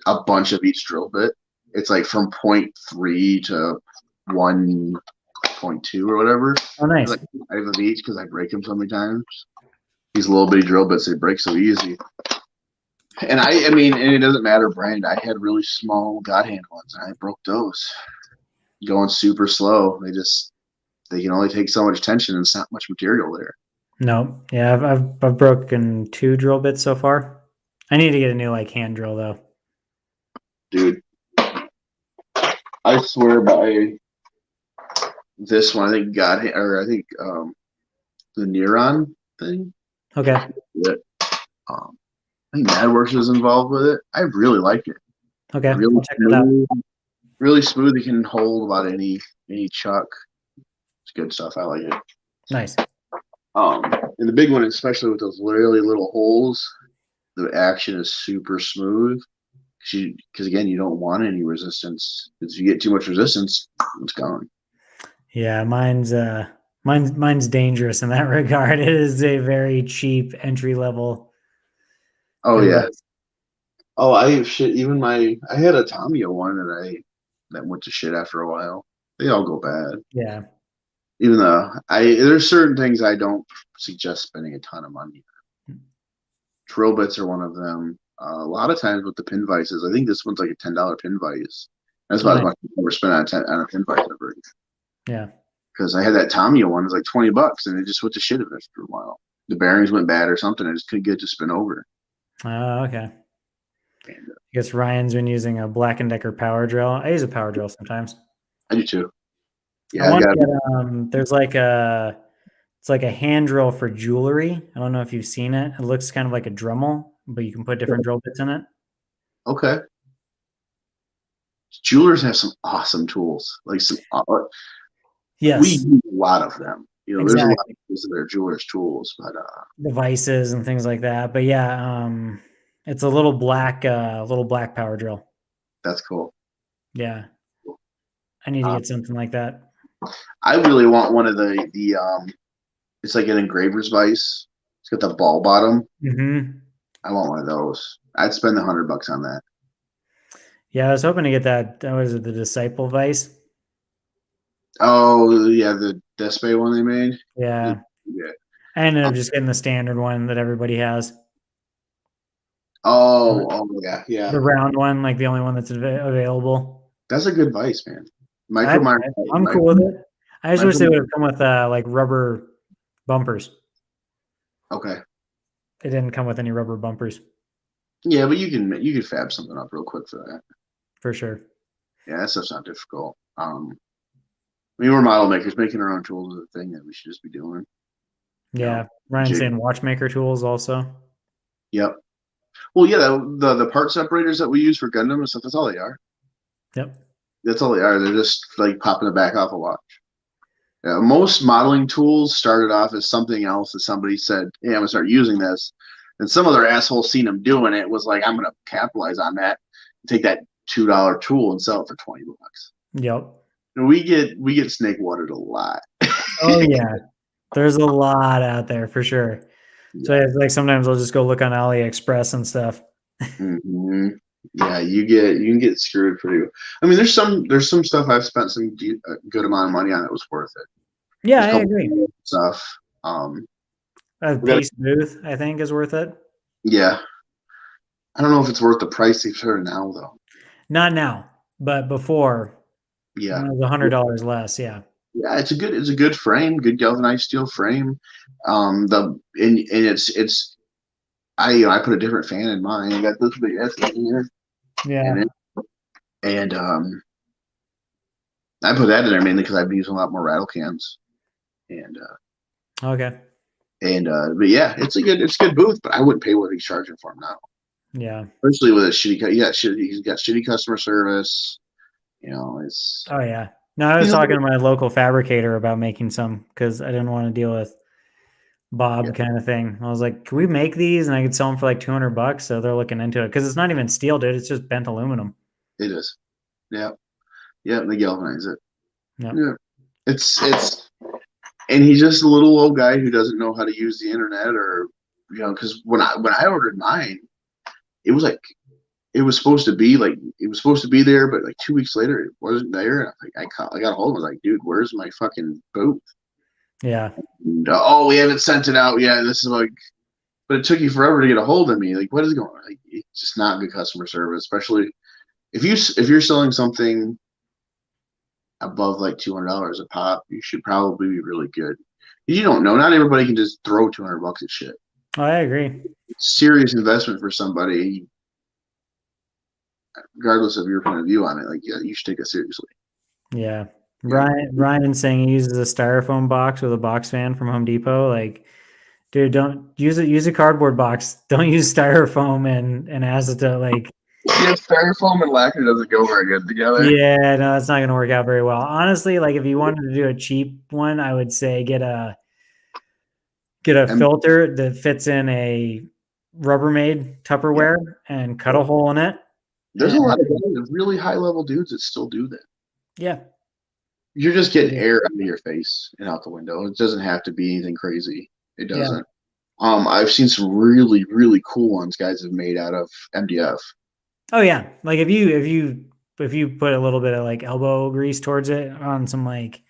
a bunch of each drill bit. It's like from 0.3 to 1.2 or whatever. Oh, nice. Like 5 of each because I break them so many times. These little bitty drill bits, they break so easy. And I mean, and it doesn't matter brand. I had really small God hand ones, and I broke those going super slow. They can only take so much tension, and it's not much material there. No, yeah, I've broken 2 drill bits so far. I need to get a new like hand drill though. Dude, I swear by this one. I think the Neuron thing. Okay. That I think MadWorks is involved with it. I really like it. Okay. Really I'll check that out. smooth. Really smooth. It can hold about any chuck. It's good stuff. I like it. Nice. And the big one, especially with those really little holes, the action is super smooth. Because again, you don't want any resistance. If you get too much resistance, it's gone. Yeah, mine's dangerous in that regard. It is a very cheap entry level. Oh device. yeah. Oh, I had a Tamiya one that went to shit after a while. They all go bad. Yeah. Even though there's certain things I don't suggest spending a ton of money on. Drill bits are one of them. A lot of times with the pin vices, I think this one's like a $10 pin vice. That's about as much as I ever spent on a pin vice ever. Yeah. Because I had that Tamiya one, it was like $20, and it just went to shit after a while. The bearings went bad or something. I just couldn't get it to spin over. Okay. I guess Ryan's been using a Black & Decker power drill. I use a power drill sometimes. I do too. Yeah, I want to get, there's it's like a hand drill for jewelry. I don't know if you've seen it. It looks kind of like a Dremel, but you can put different drill bits in it. Okay. Jewelers have some awesome tools. Yes. We use a lot of them. Exactly. There's a lot of things that are jewelers' tools, but devices and things like that. But yeah, it's a little black power drill. That's cool. Yeah. I need to get something like that. I really want one of the it's like an engraver's vice. It's got the ball bottom. Mm-hmm. I want one of those. I'd spend $100 on that. Yeah, I was hoping to get that. Was it the Disciple vice? Oh yeah, the Despe one they made. Yeah. Yeah. I ended up just getting the standard one that everybody has. Oh yeah. The round one, like the only one that's available. That's a good vice, man. I'm cool with it. I just wish they would have come with like rubber bumpers. Okay. It didn't come with any rubber bumpers. Yeah, but you can fab something up real quick for that. For sure. Yeah, that stuff's not difficult. We're model makers. Making our own tools is a thing that we should just be doing. Yeah, Ryan's saying watchmaker tools also. Yep. Well, yeah, the part separators that we use for Gundam and stuff, that's all they are. Yep. That's all they are. They're just like popping the back off a watch. Yeah, most modeling tools started off as something else that somebody said, hey, I'm going to start using this. And some other asshole seen him doing it was like, I'm gonna capitalize on that, take that $2 tool and sell it for $20. Yep. And we get snake watered a lot. Oh yeah. There's a lot out there for sure. So Yeah. it's like sometimes I'll just go look on AliExpress and stuff. Mm-hmm. Yeah, you can get screwed pretty. I mean, there's some stuff I've spent a good amount of money on that was worth it. Yeah, There's a I couple agree. of stuff. We got Pace Booth, I think, is worth it. yeah. I don't know if it's worth the price they've started now though. Not now, but before, Yeah. when it was $100 less. Yeah. Yeah, it's a good frame, good galvanized steel frame. And it's I put a different fan in mine. I got this big ass thing here, Yeah. and I put that in there mainly because I've been using a lot more rattle cans, and Okay. but yeah, it's a good booth, but I wouldn't pay what he's charging for him now, Yeah. especially with a he's got shitty customer service. You know, it's Oh yeah. No, I was talking to my local fabricator about making some because I didn't want to deal with yeah, Bob kind of thing. I was like, can we make these and I could sell them for like $200? So they're looking into it because it's not even steel, dude. It's just bent aluminum. it is. Yeah, yeah, they galvanize it. Yep. Yeah, it's and he's just a little old guy who doesn't know how to use the internet or because when I ordered mine, it was like it was supposed to be there, but like 2 weeks later it wasn't there. And I got a hold of him. I was like, dude, where's my fucking booth? Yeah. And, oh, we haven't sent it out yet. This is like, but it took you forever to get a hold of me. Like, what is going on? Like, it's just not good customer service, especially if you're selling something above like $200 a pop. You should probably be really good. You don't know. Not everybody can just throw $200 at shit. Oh, I agree. Serious investment for somebody, regardless of your point of view on it. Like, yeah, you should take it seriously. Yeah. Ryan's saying he uses a styrofoam box with a box fan from Home Depot. Like, dude, don't use it. Use a cardboard box. Don't use styrofoam and acetate. Like, Yeah, styrofoam and lacquer doesn't go very good together. yeah, no, that's not going to work out very well. Honestly, like if you wanted to do a cheap one, I would say get a filter that fits in a Rubbermaid Tupperware and cut a hole in it. There's a lot of really high level dudes that still do that. Yeah. You're just getting air out of your face and out the window. It doesn't have to be anything crazy. It doesn't. Yeah. I've seen some really, really cool ones guys have made out of MDF. Oh yeah. Like if you put a little bit of like elbow grease towards it on some like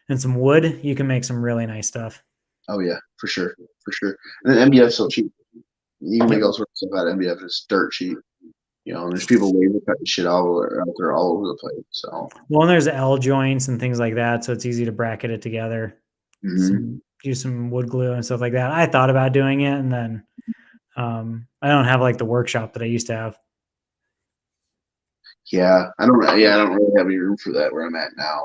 and some wood, you can make some really nice stuff. Oh yeah, for sure. For sure. And then MDF's so cheap. You can make all sorts of stuff out of MDF. It's dirt cheap. And there's people waiting to cut the shit out there all over the place. So well, and there's L joints and things like that, so it's easy to bracket it together. Mm-hmm. Use some wood glue and stuff like that. I thought about doing it, and then I don't have like the workshop that I used to have. Yeah, I don't really have any room for that where I'm at now.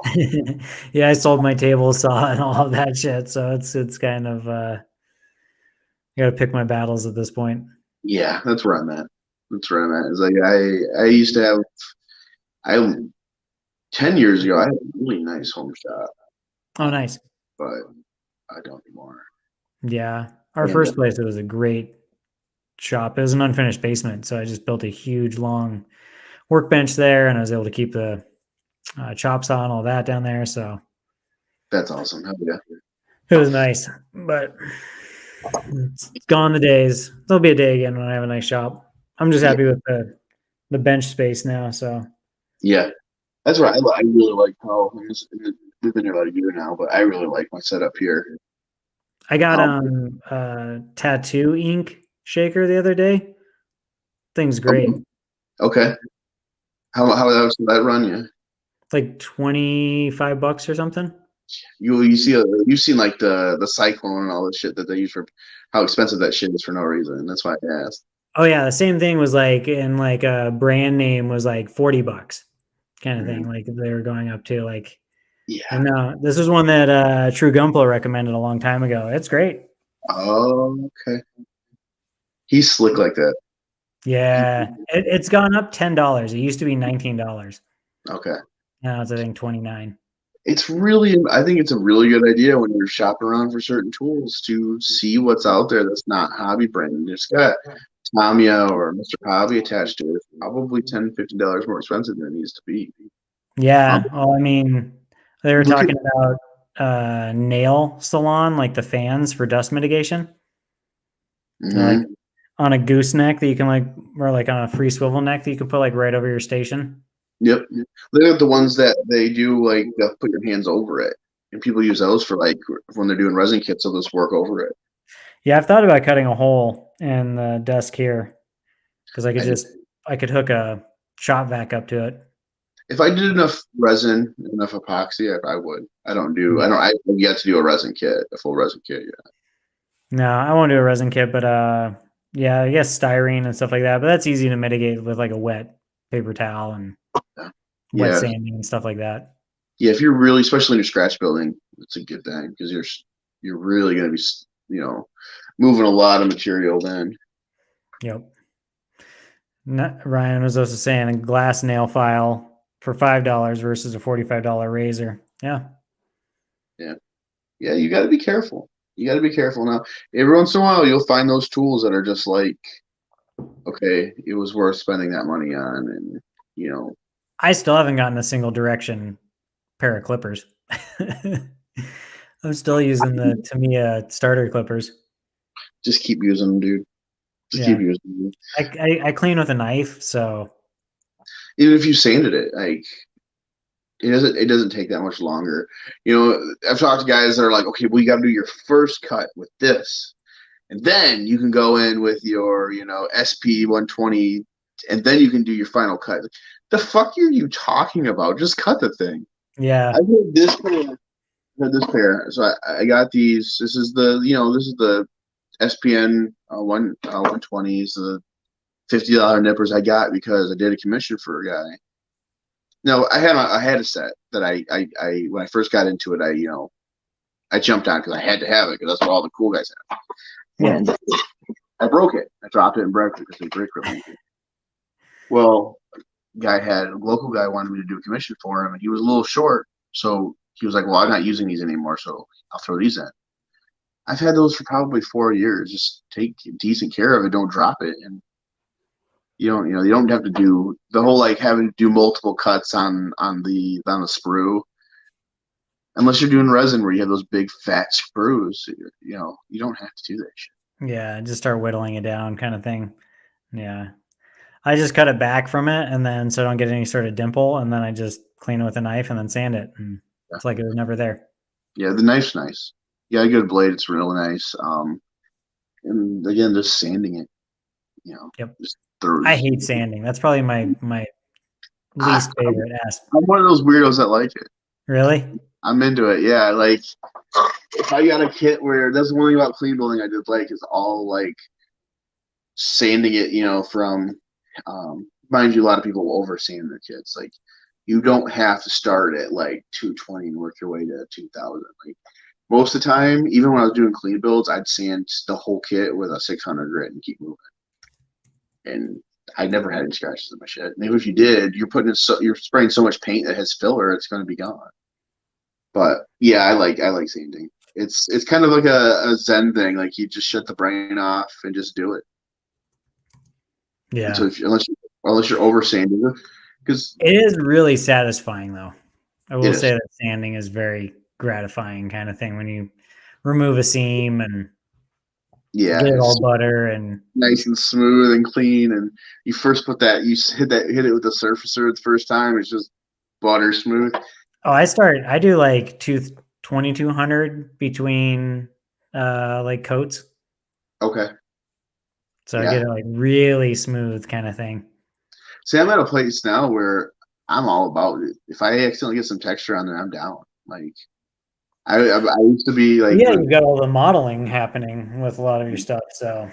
Yeah, I sold my table saw and all of that shit, so it's kind of I got to pick my battles at this point. Yeah, that's where I'm at. That's where I'm at. It's like I used to have 10 years ago I had a really nice home shop. Oh, nice. But I don't anymore. Yeah, our first place, it was a great shop. It was an unfinished basement, so I just built a huge long workbench there, and I was able to keep the chop saw and all that down there. So that's awesome. Hell yeah. It was nice, but it's gone the days. There'll be a day again when I have a nice shop. I'm just happy with the bench space now. So yeah, that's right. I really like how we've been here about a year now, but I really like my setup here. I got tattoo ink shaker the other day. Thing's great. Okay. How does that run you? Like $25 or something. You've seen like the Cyclone and all this shit that they use for how expensive that shit is for no reason. That's why I asked. Oh yeah, the same thing was like in like a brand name was like $40 kind of thing. Like they were going up to like. Yeah. And this was one that True Gunpla recommended a long time ago. It's great. Oh, okay. He's slick like that. Yeah, it's gone up $10. It used to be $19. Okay. Now it's I think $29. I think it's a really good idea when you're shopping around for certain tools to see what's out there that's not hobby branded. It's got Tamiya or Mr. Hobby attached to it. It's probably $10, $15 more expensive than it needs to be. Um, Yeah. Well, I mean, they were look at talking about nail salon, like the fans for dust mitigation. They're like mhm. on a gooseneck that you can like, or like on a free swivel neck that you can put like right over your station. Yep. Look at the ones that they do like put your hands over it, and people use those for like when they're doing resin kits. They'll just work over it. Yeah, I've thought about cutting a hole in the desk here because I, I could hook a shop vac up to it. if I did enough resin, enough epoxy, I would. Yeah. I have yet to do a resin kit, a full resin kit. Yeah. No, I won't do a resin kit, but yeah, I guess styrene and stuff like that. But that's easy to mitigate with like a wet paper towel and wet Yeah. sanding and stuff like that. Yeah. If you're really, especially in your scratch building, it's a good thing because you're really going to be, moving a lot of material then. Yep. Ryan was also saying a glass nail file for $5 versus a $45 razor. Yeah. Yeah. Yeah. You got to be careful. You got to be careful now. Every once in a while, you'll find those tools that are just like, okay, it was worth spending that money on, and you know, I still haven't gotten a single direction pair of clippers. I'm still using the Tamiya starter clippers. just keep using them, dude. Just keep Yeah. using them. I clean with a knife, so Even if you sanded it, like it doesn't take that much longer. I've talked to guys that are like, okay, well, you got to do your first cut with this, and then you can go in with your, SP 120, and then you can do your final cut. The fuck are you talking about? Just cut the thing. yeah. I've had this pair. Had this pair. So I got these. This is the SPN 120s, the $50 nippers I got because I did a commission for a guy. No, I had a set that I when I first got into it, I jumped on because I had to have it because that's what all the cool guys have. Yeah. And I broke it. I dropped it and broke it because they break real easy. Well, a local guy wanted me to do a commission for him, and he was a little short, so he was like, "Well, I'm not using these anymore, so I'll throw these in." I've had those for probably 4 years. Just take decent care of it. Don't drop it, and you don't have to do the whole like having to do multiple cuts on the sprue unless you're doing resin where you have those big fat sprues. You don't have to do that shit. Yeah, just start whittling it down kind of thing. Yeah. I just cut it back from it and then so I don't get any sort of dimple and then I just clean it with a knife and then sand it and Yeah, it's like it was never there. yeah, the knife's nice. Yeah, a good blade. It's really nice. And again, just sanding it. Yep. Just throw. I hate sanding. That's probably my I, least favorite aspect. I'm one of those weirdos that like it. Really? I'm into it. Yeah, like if I got a kit where that's the one thing about clean building I did like is all like sanding it, from mind you, a lot of people over sand their kits. Like you don't have to start at like 220 and work your way to 2000. Like most of the time, even when I was doing clean builds, I'd sand the whole kit with a 600 grit and keep moving. And I never had any scratches in my shit. Maybe if you did, you're spraying so much paint that has filler, it's going to be gone. But yeah, I like sanding. It's kind of like a Zen thing. Like you just shut the brain off and just do it. Yeah. Until unless you're over sanding it, because It is really satisfying though. I it will is. say that sanding is very gratifying kind of thing when you remove a seam and Yeah, get it all it's butter and nice and smooth and clean. And you first hit it with the surfacer the first time. It's just butter smooth. I do like 2200 between like coats. Okay, So I get yeah. it like really smooth kind of thing. See, I'm at a place now where I'm all about it. If I accidentally get some texture on there, I'm down. Like I used to be Well, like, yeah, you've got all the modeling happening with a lot of your stuff. So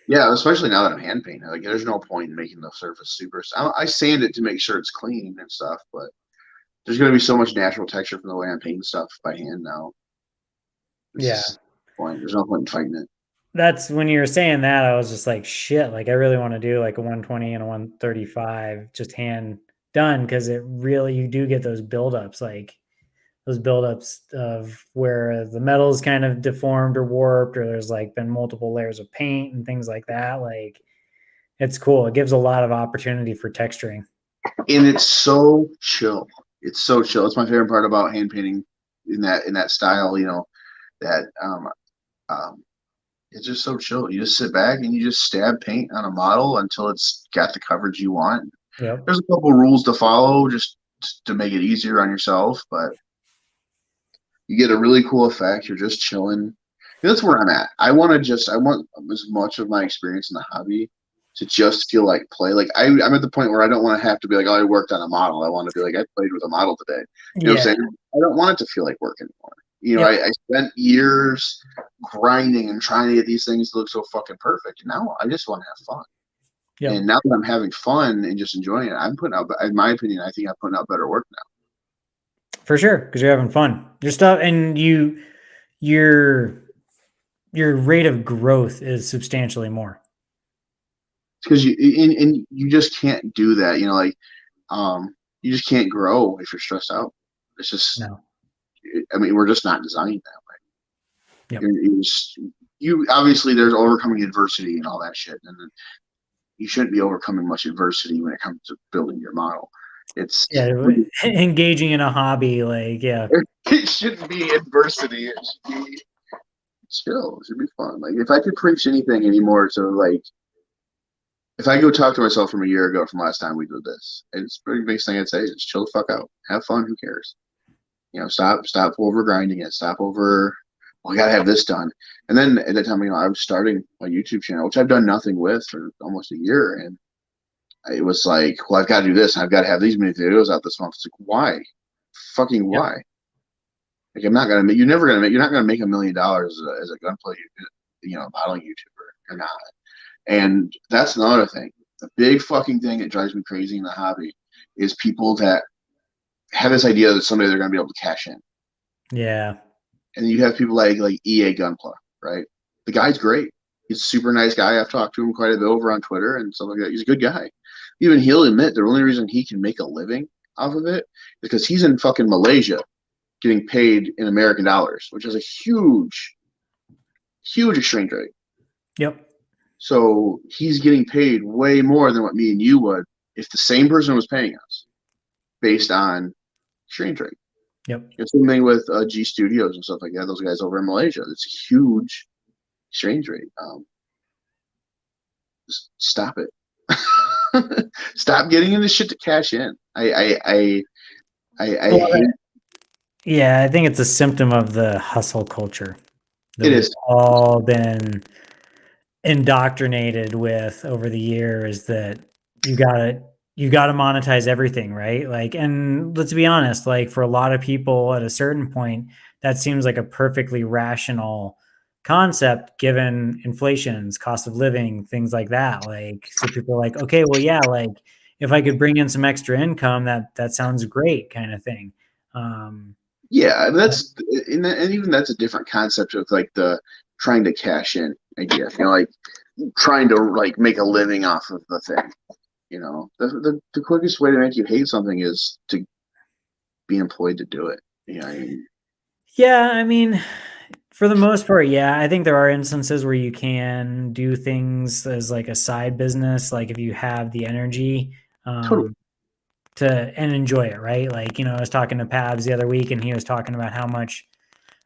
yeah, especially now that I'm hand painting. Like, there's no point in making the surface super. I sand it to make sure it's clean and stuff, but there's going to be so much natural texture from the way I'm painting stuff by hand now. It's yeah, just point. There's no point in fighting it. that's when you were saying that I was just like shit. Like I really want to do like a 120 and a 135 just hand done because it really you do get those buildups like those buildups of where the metal's kind of deformed or warped, or there's like been multiple layers of paint and things like that. Like it's cool. It gives a lot of opportunity for texturing. And it's so chill. It's so chill. It's my favorite part about hand painting in that style. You know that um, it's just so chill. You just sit back and you just stab paint on a model until it's got the coverage you want. Yep. There's a couple rules to follow just to make it easier on yourself, but you get a really cool effect. You're just chilling. That's where I'm at. I want as much of my experience in the hobby to just feel like play. Like I'm at the point where I don't want to have to be like, oh, I worked on a model. I want to be like, I played with a model today. You know what Yeah. I'm saying? I don't want it to feel like work anymore. You know, Yep. I spent years grinding and trying to get these things to look so fucking perfect. And now I just want to have fun. Yep. And now that I'm having fun and just enjoying it, I'm putting out, in my opinion, I think I'm putting out better work now. For sure, because you're having fun. Your stuff and your your rate of growth is substantially more. Because and you just can't do that. You know, like you just can't grow if you're stressed out. It's just, No. I mean, we're just not designed that way. Yep. You obviously there's overcoming adversity and all that shit, and you shouldn't be overcoming much adversity when it comes to building your model. It's Engaging in a hobby, like it shouldn't be adversity. It should be chill. It should be fun. Like if I could preach anything anymore to like, if I go talk to myself from a year ago from last time we did this, it's the biggest thing I'd say is chill the fuck out, have fun. Who cares? You know, stop over grinding it. Stop over. Well, I gotta have this done. And then at the time, you know, I was starting my YouTube channel, which I've done nothing with for almost a year, and it was like, well, I've got to do this. And I've got to have these many videos out this month. It's like, why? Fucking why? yep. Like, I'm not gonna make. You're never gonna make. You're not gonna make $1 million as a gunplay, you know, modeling YouTuber. You're not. And that's another thing. The big fucking thing that drives me crazy in the hobby is people that have this idea that someday they're gonna be able to cash in. Yeah. And you have people like EA Gunpla, right? The guy's great. He's a super nice guy. I've talked to him quite a bit over on Twitter and stuff like that. He's a good guy. Even he'll admit the only reason he can make a living off of it is because he's in fucking Malaysia getting paid in American dollars, which is a huge, huge exchange rate. Yep. So he's getting paid way more than what me and you would if the same person was paying us based on exchange rate. Yep. It's the same thing with G Studios and stuff like that. Those guys over in Malaysia. It's a huge exchange rate. Just stop it. Stop getting into shit to cash in. I hate. Yeah, I think it's a symptom of the hustle culture that It we've is. all been indoctrinated with over the years, that you gotta monetize everything, right? Like, and let's be honest, like for a lot of people at a certain point, that seems like a perfectly rational concept given inflation's cost of living, things like that. Like, so people are like, okay, well, yeah, like if I could bring in some extra income, that sounds great, kind of thing. Yeah, that's and even that's a different concept of like the trying to cash in idea. You know, like trying to like make a living off of the thing. You know, the quickest way to make you hate something is to be employed to do it. You know, I mean, Yeah, I mean, for the most part, yeah. I think there are instances where you can do things as like a side business, like if you have the energy totally. um, to and enjoy it, right? Like, I was talking to Pabs the other week, and he was talking about how much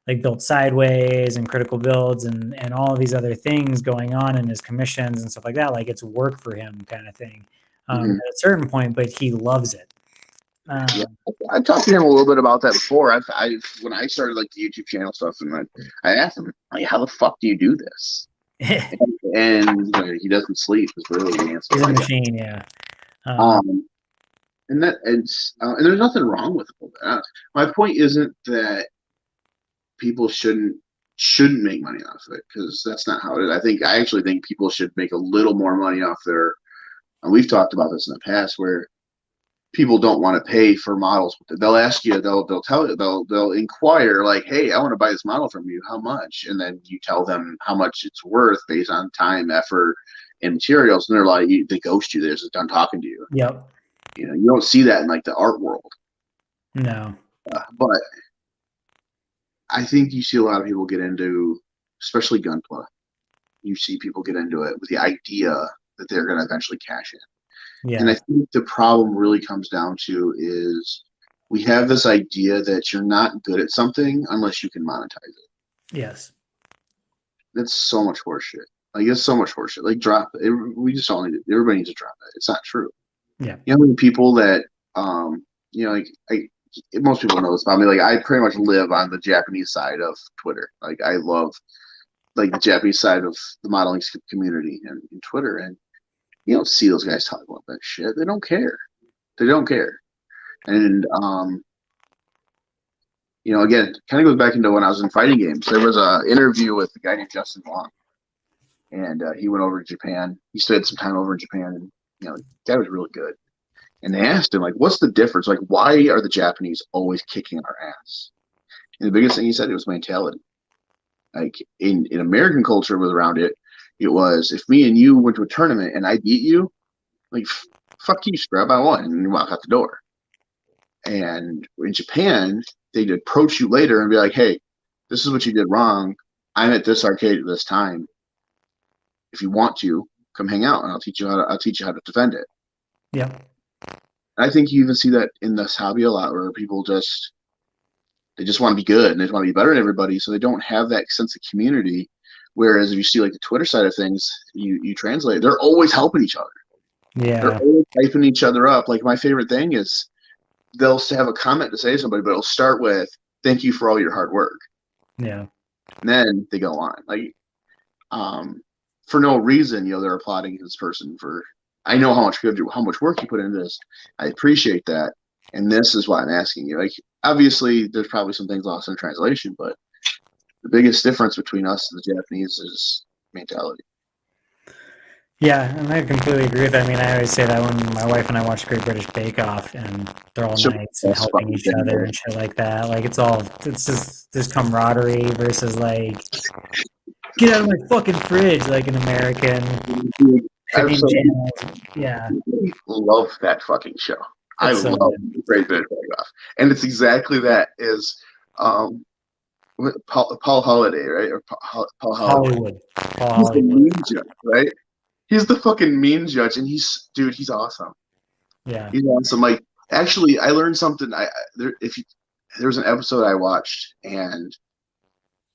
like built sideways and critical builds and all of these other things going on in his commissions and stuff like that. Like it's work for him, kind of thing. Mm-hmm. At a certain point, but he loves it. Yeah, I talked to him a little bit about that before. When I started like the YouTube channel stuff, and I asked him like, "How the fuck do you do this?" And he doesn't sleep. Is really the answer. He's a machine, yeah. And there's nothing wrong with it. My point isn't that people shouldn't make money off of it, because that's not how it is. I actually think people should make a little more money off their. And we've talked about this in the past, where people don't want to pay for models. They'll ask you, they'll tell you, they'll inquire like, "Hey, I want to buy this model from you. How much?" And then you tell them how much it's worth based on time, effort, and materials. And they're like, they ghost you. They're just done talking to you. Yep. You know, you don't see that in like the art world. No. But I think you see a lot of people get into, especially Gunpla. You see people get into it with the idea that they're going to eventually cash in. And I Yeah. think the problem really comes down to is we have this idea that you're not good at something unless you can monetize it. Yes. That's so much horseshit. Like it's so much horseshit. Like drop it. We just all need it. Everybody needs to drop it. It's not true. Yeah. You know, how many people that like most people know this about me. Like I pretty much live on the Japanese side of Twitter. Like I love like the Japanese side of the modeling community and Twitter, and you don't see those guys talk about that shit. They don't care. They don't care. And again, kind of goes back into when I was in fighting games. There was an interview with a guy named Justin Long, and he went over to Japan. He spent some time over in Japan, and the guy was really good. And they asked him, like, what's the difference? Like, why are the Japanese always kicking our ass? And the biggest thing he said, it was mentality. Like in American culture was around it, it was if me and you went to a tournament and I beat you, like fuck you, scrub, I won, and you walk out the door. And in Japan, they'd approach you later and be like, hey, this is what you did wrong. I'm at this arcade at this time. If you want to, come hang out and I'll teach you how to defend it. Yeah. I think you even see that in this hobby a lot where people they just want to be good and they just want to be better than everybody, so they don't have that sense of community. Whereas if you see like the Twitter side of things, you translate, they're always helping each other. Yeah. They're always hyping each other up. Like my favorite thing is they'll have a comment to say to somebody, but it'll start with "Thank you for all your hard work." Yeah. And then they go on like for no reason. They're applauding this person for. I know how much work you put into this. I appreciate that, and this is why I'm asking you. Like obviously, there's probably some things lost in translation, but the biggest difference between us and the Japanese is mentality. Yeah, and I completely agree with that. I mean, I always say that when my wife and I watch Great British Bake Off, and they're all So nice and that's helping fucking each other and shit like that. Like it's just this camaraderie versus like get out of my fucking fridge, like an American cooking absolutely channel. Yeah, love that fucking show. I it's so love good. Great British Bake Off, and it's exactly that. Is Paul Holiday, right? Or Paul Hollywood. Hollywood, Paul He's the Hollywood. mean judge, right? He's the fucking mean judge, and he's awesome. Yeah, He's awesome. Like actually, I learned something. There was an episode I watched, and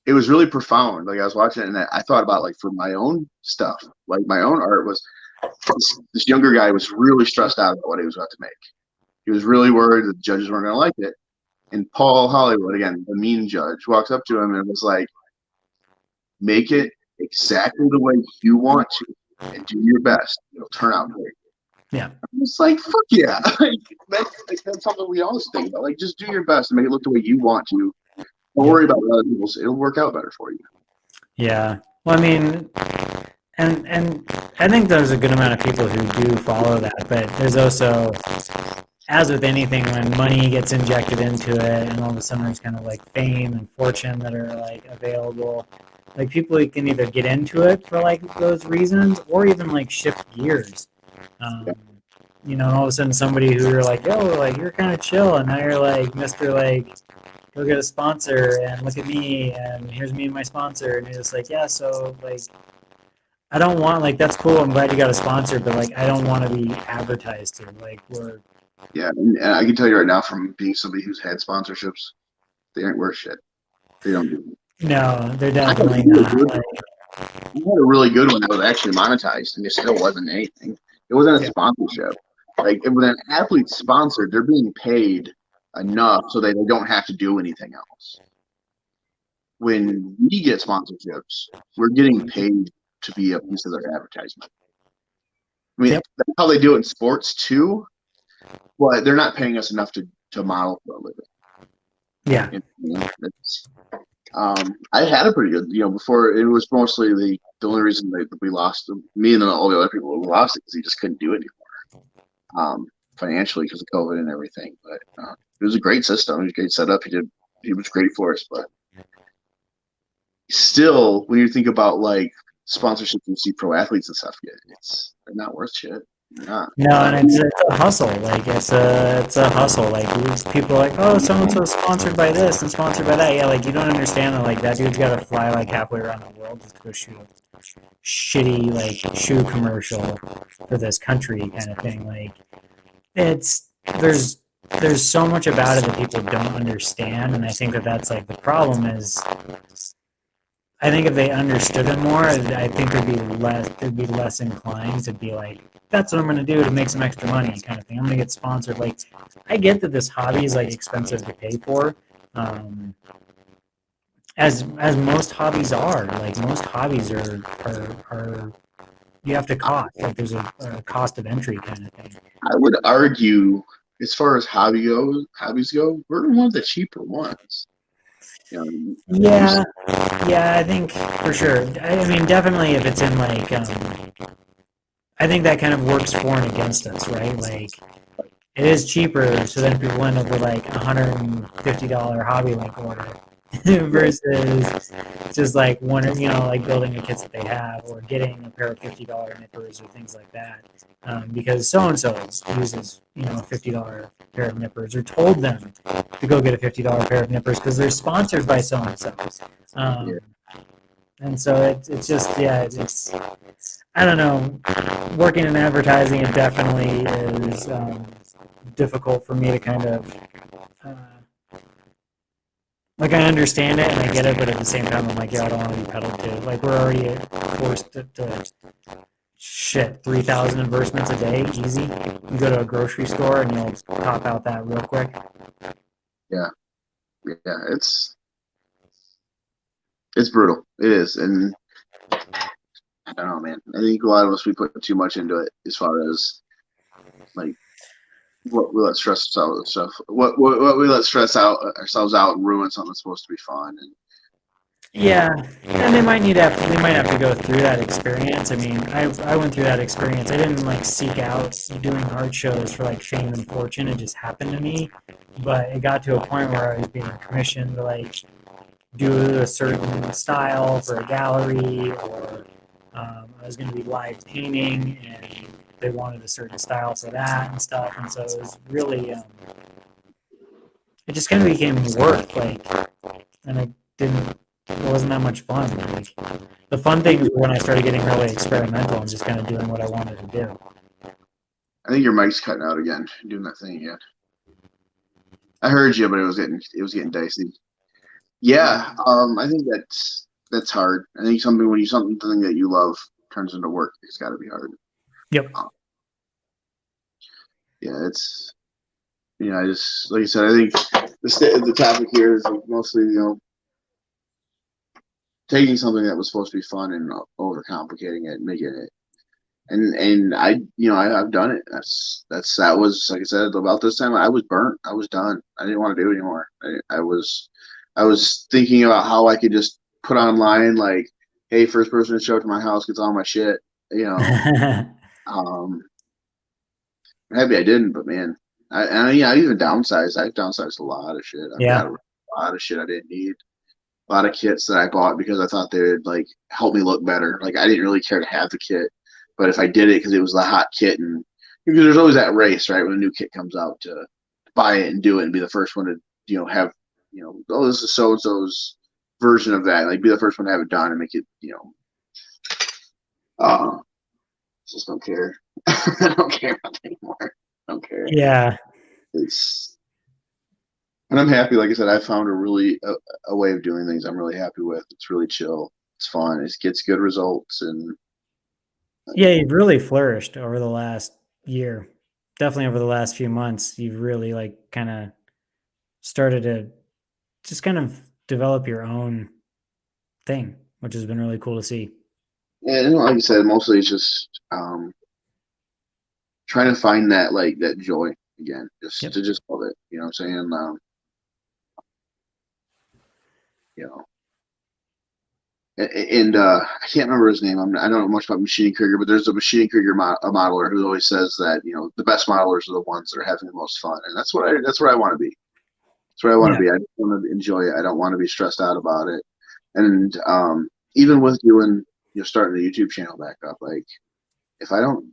it was really profound. Like I was watching it, and I thought about like for my own stuff, like my own art was this younger guy was really stressed out about what he was about to make. He was really worried that the judges weren't going to like it. And Paul Hollywood, again, the mean judge, walks up to him and was like, make it exactly the way you want to and do your best. It'll turn out great. yeah, It's like, fuck yeah. That's something we always think about. Like, just do your best and make it look the way you want to. Don't yeah, worry about what other people say. It'll work out better for you. yeah. Well, I mean, and I think there's a good amount of people who do follow that, but there's also, as with anything, when money gets injected into it, and all of a sudden there's kind of like fame and fortune that are like available. Like people can either get into it for like those reasons, or even like shift gears. Um, and all of a sudden somebody who you're like, yo, like you're kind of chill, and now you're like Mr. Like, go get a sponsor and look at me, and here's me and my sponsor, and you're just like, yeah, so like I don't want like that's cool. I'm glad you got a sponsor, but like I don't want to be advertised to. Like we're Yeah, and I can tell you right now from being somebody who's had sponsorships, they aren't worth shit. They don't do it. no, they're I had a definitely really not. good Like, I had a really good one that was actually monetized, and it still wasn't anything. It wasn't a yeah, sponsorship. Like when an athlete's sponsored, they're being paid enough so that they don't have to do anything else. When we get sponsorships, we're getting paid to be a piece of their advertisement. I mean, yep, that's how they do it in sports too, but they're not paying us enough to model for a living. yeah, I had a pretty good, before it was mostly the only reason that we lost me and all the other people who lost it because he just couldn't do it anymore, financially because of COVID and everything. But it was a great system. It was a great setup. He was great for us, but still, when you think about like sponsorships and see pro athletes and stuff, they're not worth shit. Not. No, and it's a hustle. Like it's a hustle. Like people are like, oh, so and so sponsored by this and sponsored by that. Yeah, like you don't understand that. Like that dude's got to fly like halfway around the world just to go shoot a shitty like shoe commercial for this country kind of thing. Like it's there's so much about it that people don't understand, and I think that that's like the problem is I think if they understood it more, I think they'd be less inclined to be like, that's what I'm gonna do to make some extra money kind of thing. I'm gonna get sponsored. Like I get that this hobby is like expensive to pay for. Um, as most hobbies are. Like most hobbies are you have to cost. Like there's a cost of entry kind of thing. I would argue, as far as hobbies go, we're one of the cheaper ones. You know, Yeah, yeah, I think for sure. I mean, definitely if it's in like, I think that kind of works for and against us, right? Like, it is cheaper, so then people end up with like $150 hobby link order versus just like one, like building the kits that they have or getting a pair of $50 nippers or things like that. Because so and so uses, a $50 pair of nippers or told them to go get a $50 pair of nippers because they're sponsored by so and so. yeah. And so it's just, yeah, it's, I don't know, working in advertising, it definitely is difficult for me to kind of, uh, like I understand it and I get it, but at the same time I'm like, yeah, I don't want to be peddled to. Like we're already forced to shit 3,000 advertisements a day, easy. You go to a grocery store and you'll pop out that real quick. Yeah, yeah, it's brutal. It is, and I don't know, man. I think a lot of us we put too much into it as far as like what we let stress us out and stuff. What we let stress out ourselves out and ruin something that's supposed to be fun. And Yeah, and they might have to go through that experience. I mean, I went through that experience. I didn't like seek out doing art shows for like fame and fortune. It just happened to me. But it got to a point where I was being commissioned to like do a certain style for a gallery, or I was going to be live painting, and they wanted a certain style for that and stuff. And so it was really, it just kind of became work, like, and it wasn't that much fun. Like, the fun things were when I started getting really experimental and just kind of doing what I wanted to do. I think your mic's cutting out again, doing that thing again. I heard you, but it was getting dicey. Yeah, I think that's hard. I think something when you something that you love turns into work, it's got to be hard. Yep. Yeah, it's I just like I said, I think the topic here is mostly taking something that was supposed to be fun and overcomplicating it and making it. And I've done it. That was like I said about this time. I was burnt. I was done. I didn't want to do it anymore. I was thinking about how I could just put online like, hey, first person to show up to my house gets all my shit. Um, Maybe I didn't, but man, I even downsized. I've downsized a lot of shit. I've got Yeah. a lot of shit I didn't need. A lot of kits that I bought because I thought they would like help me look better. Like I didn't really care to have the kit, but if I did it because it was the hot kit, and because there's always that race, right, when a new kit comes out to buy it and do it and be the first one to have oh, this is so and so's version of that. Like be the first one to have it done and make it uh, just don't care. I don't care anymore. I don't care. Yeah. It's and I'm happy. Like I said, I found a way of doing things I'm really happy with. It's really chill. It's fun. It gets good results, and Yeah, you've really flourished over the last year. Definitely over the last few months, you've really like kind of started to just kind of develop your own thing, which has been really cool to see. like I said, mostly it's just trying to find that joy again, just Yep. to just love it. You know what I'm saying? You know, and I can't remember his name. I don't know much about Machine Krieger, but there's a Machine Krieger a modeler who always says that the best modelers are the ones that are having the most fun, and that's what I want to be. That's what I want to Yeah. be. I just want to enjoy it. I don't want to be stressed out about it. And even with doing starting the YouTube channel back up, like if I don't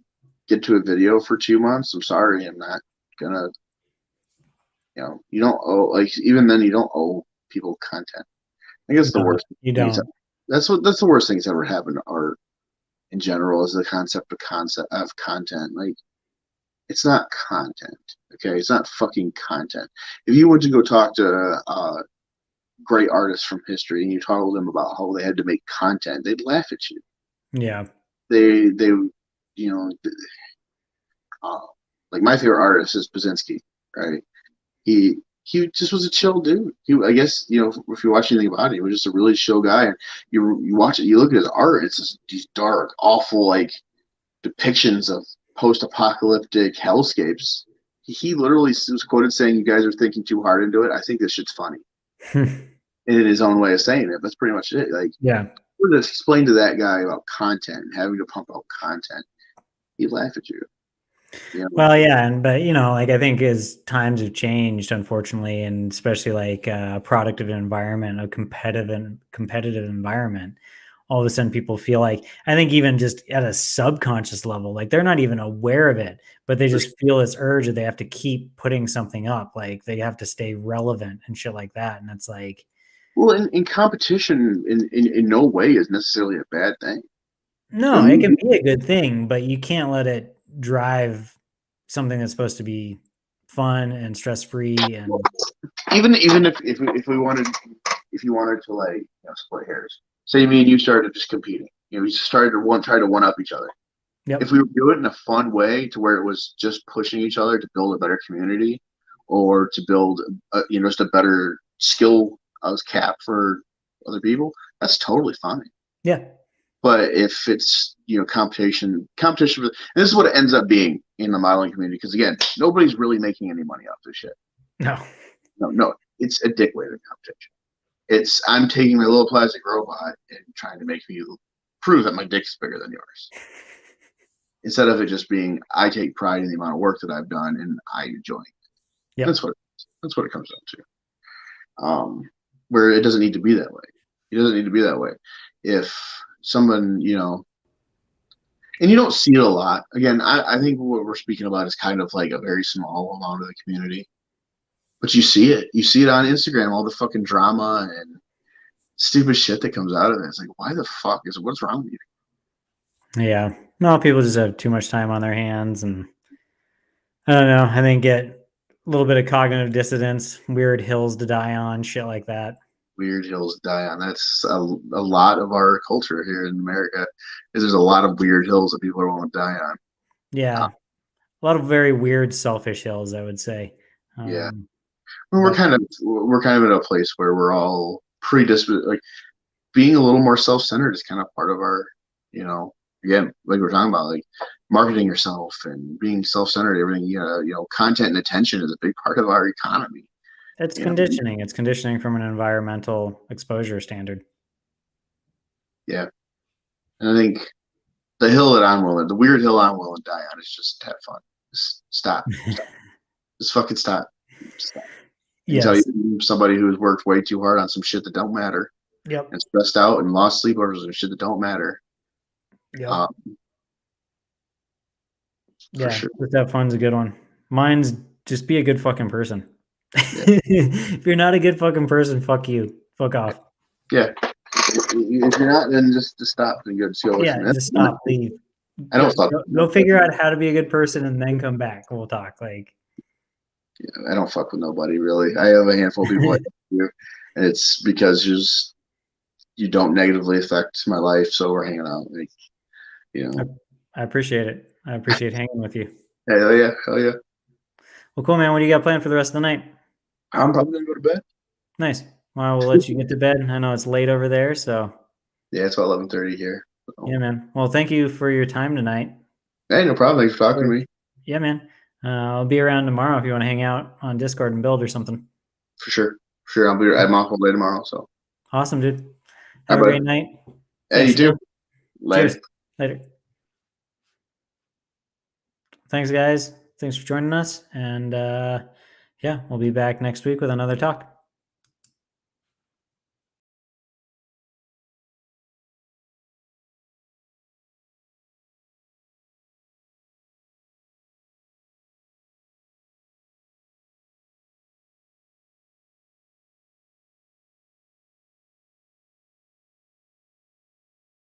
get to a video for 2 months, I'm sorry, I'm not gonna. You don't owe, like, even then you don't owe people content. I guess the No, worst you thing don't. that's the worst thing that's ever happened to art in general is the concept of content. Like, it's not content. Okay, it's not fucking content. If you went to go talk to great artists from history and you told them about how they had to make content, they'd laugh at you. Yeah. They uh, like, my favorite artist is Basinski, right? He just was a chill dude. I guess, if you watch anything about it, he was just a really chill guy. And you watch it, you look at his art, it's just these dark, awful, like, depictions of post-apocalyptic hellscapes. He literally was quoted saying, "You guys are thinking too hard into it. I think this shit's funny," in his own way of saying it. That's pretty much it. Like, Yeah. to explain to that guy about content and having to pump out content, he'd laugh at you. Well, yeah, but like, I think as times have changed, unfortunately, and especially like a product of an environment, a competitive environment, all of a sudden people feel like, I think even just at a subconscious level, like they're not even aware of it, but they just feel this urge that they have to keep putting something up, like they have to stay relevant and shit like that. And it's like, Well, in competition, in no way is necessarily a bad thing. I no, it can mean, be a good thing, but you can't let it drive something that's supposed to be fun and stress free. And even if we wanted, if you wanted to, like, split hairs, say me and you started just competing, we started to try to one up each other. If yep. we would do it in a fun way to where it was just pushing each other to build a better community, or to build just a better skill cap for other people, that's totally fine. Yeah. But if it's, competition, and this is what it ends up being in the modeling community, because again, nobody's really making any money off this shit. No. No, it's a dick weighted competition. It's, I'm taking my little plastic robot and trying to make me prove that my dick's bigger than yours, instead of it just being, I take pride in the amount of work that I've done and I enjoy it. Yep. That's what it comes down to. Where it doesn't need to be that way. It doesn't need to be that way. If someone, and you don't see it a lot. Again, I think what we're speaking about is kind of like a very small amount of the community, but you see it. You see it on Instagram, all the fucking drama and stupid shit that comes out of it. It's like, why the fuck what's wrong with you? Yeah. No, people just have too much time on their hands, and I don't know. I think get a little bit of cognitive dissonance, weird hills to die on, shit like that. Weird hills to die on. That's a lot of our culture here in America. Is there's a lot of weird hills that people are willing to die on. Yeah. A lot of very weird, selfish hills, I would say. Yeah, Um, we're but kind of in a place where we're all predisposed. Like, being a little more self-centered is kind of part of our, again, like we're talking about, like, marketing yourself and being self-centered. Everything, content and attention is a big part of our economy. it's You know, conditioning. It's conditioning from an environmental exposure standard. yeah. And I think the weird hill I'm willing to die on is just have fun. Just stop. Just fucking stop. Just stop. And tell you, Yes. somebody who has worked way too hard on some shit that don't matter Yep. and stressed out and lost sleep over some shit that don't matter. Yep. Um, for Yeah. sure. Just have fun's a good one. Mine's just be a good fucking person. Yeah. If you're not a good fucking person, fuck you. Fuck off. Yeah. If you're not, then just stop and go away Yeah, from it. just stop, leave. I Go don't fuck. go figure out how to be a good person and then come back. We'll talk, like I don't fuck with nobody really. I have a handful of people I do, and it's because you don't negatively affect my life, so we're hanging out. Like, I I appreciate it. I appreciate hanging with you. hell yeah, hell yeah. Well, cool, man. What do you got planned for the rest of the night? I'm probably gonna go to bed. Nice. Well, we'll let you get to bed. I know it's late over there, so Yeah, it's about 11:30 here. So. yeah, man. Well, thank you for your time tonight. Hey, no problem. Thanks for talking to me. Yeah, man. I'll be around tomorrow if you want to hang out on Discord and build or something. For sure. Sure. I'm off all day tomorrow. So. Awesome, dude. All Have a right, great buddy. night. Hey, you Thanks. too. Cheers. Later. Later. Thanks, guys. Thanks for joining us. And yeah, we'll be back next week with another talk.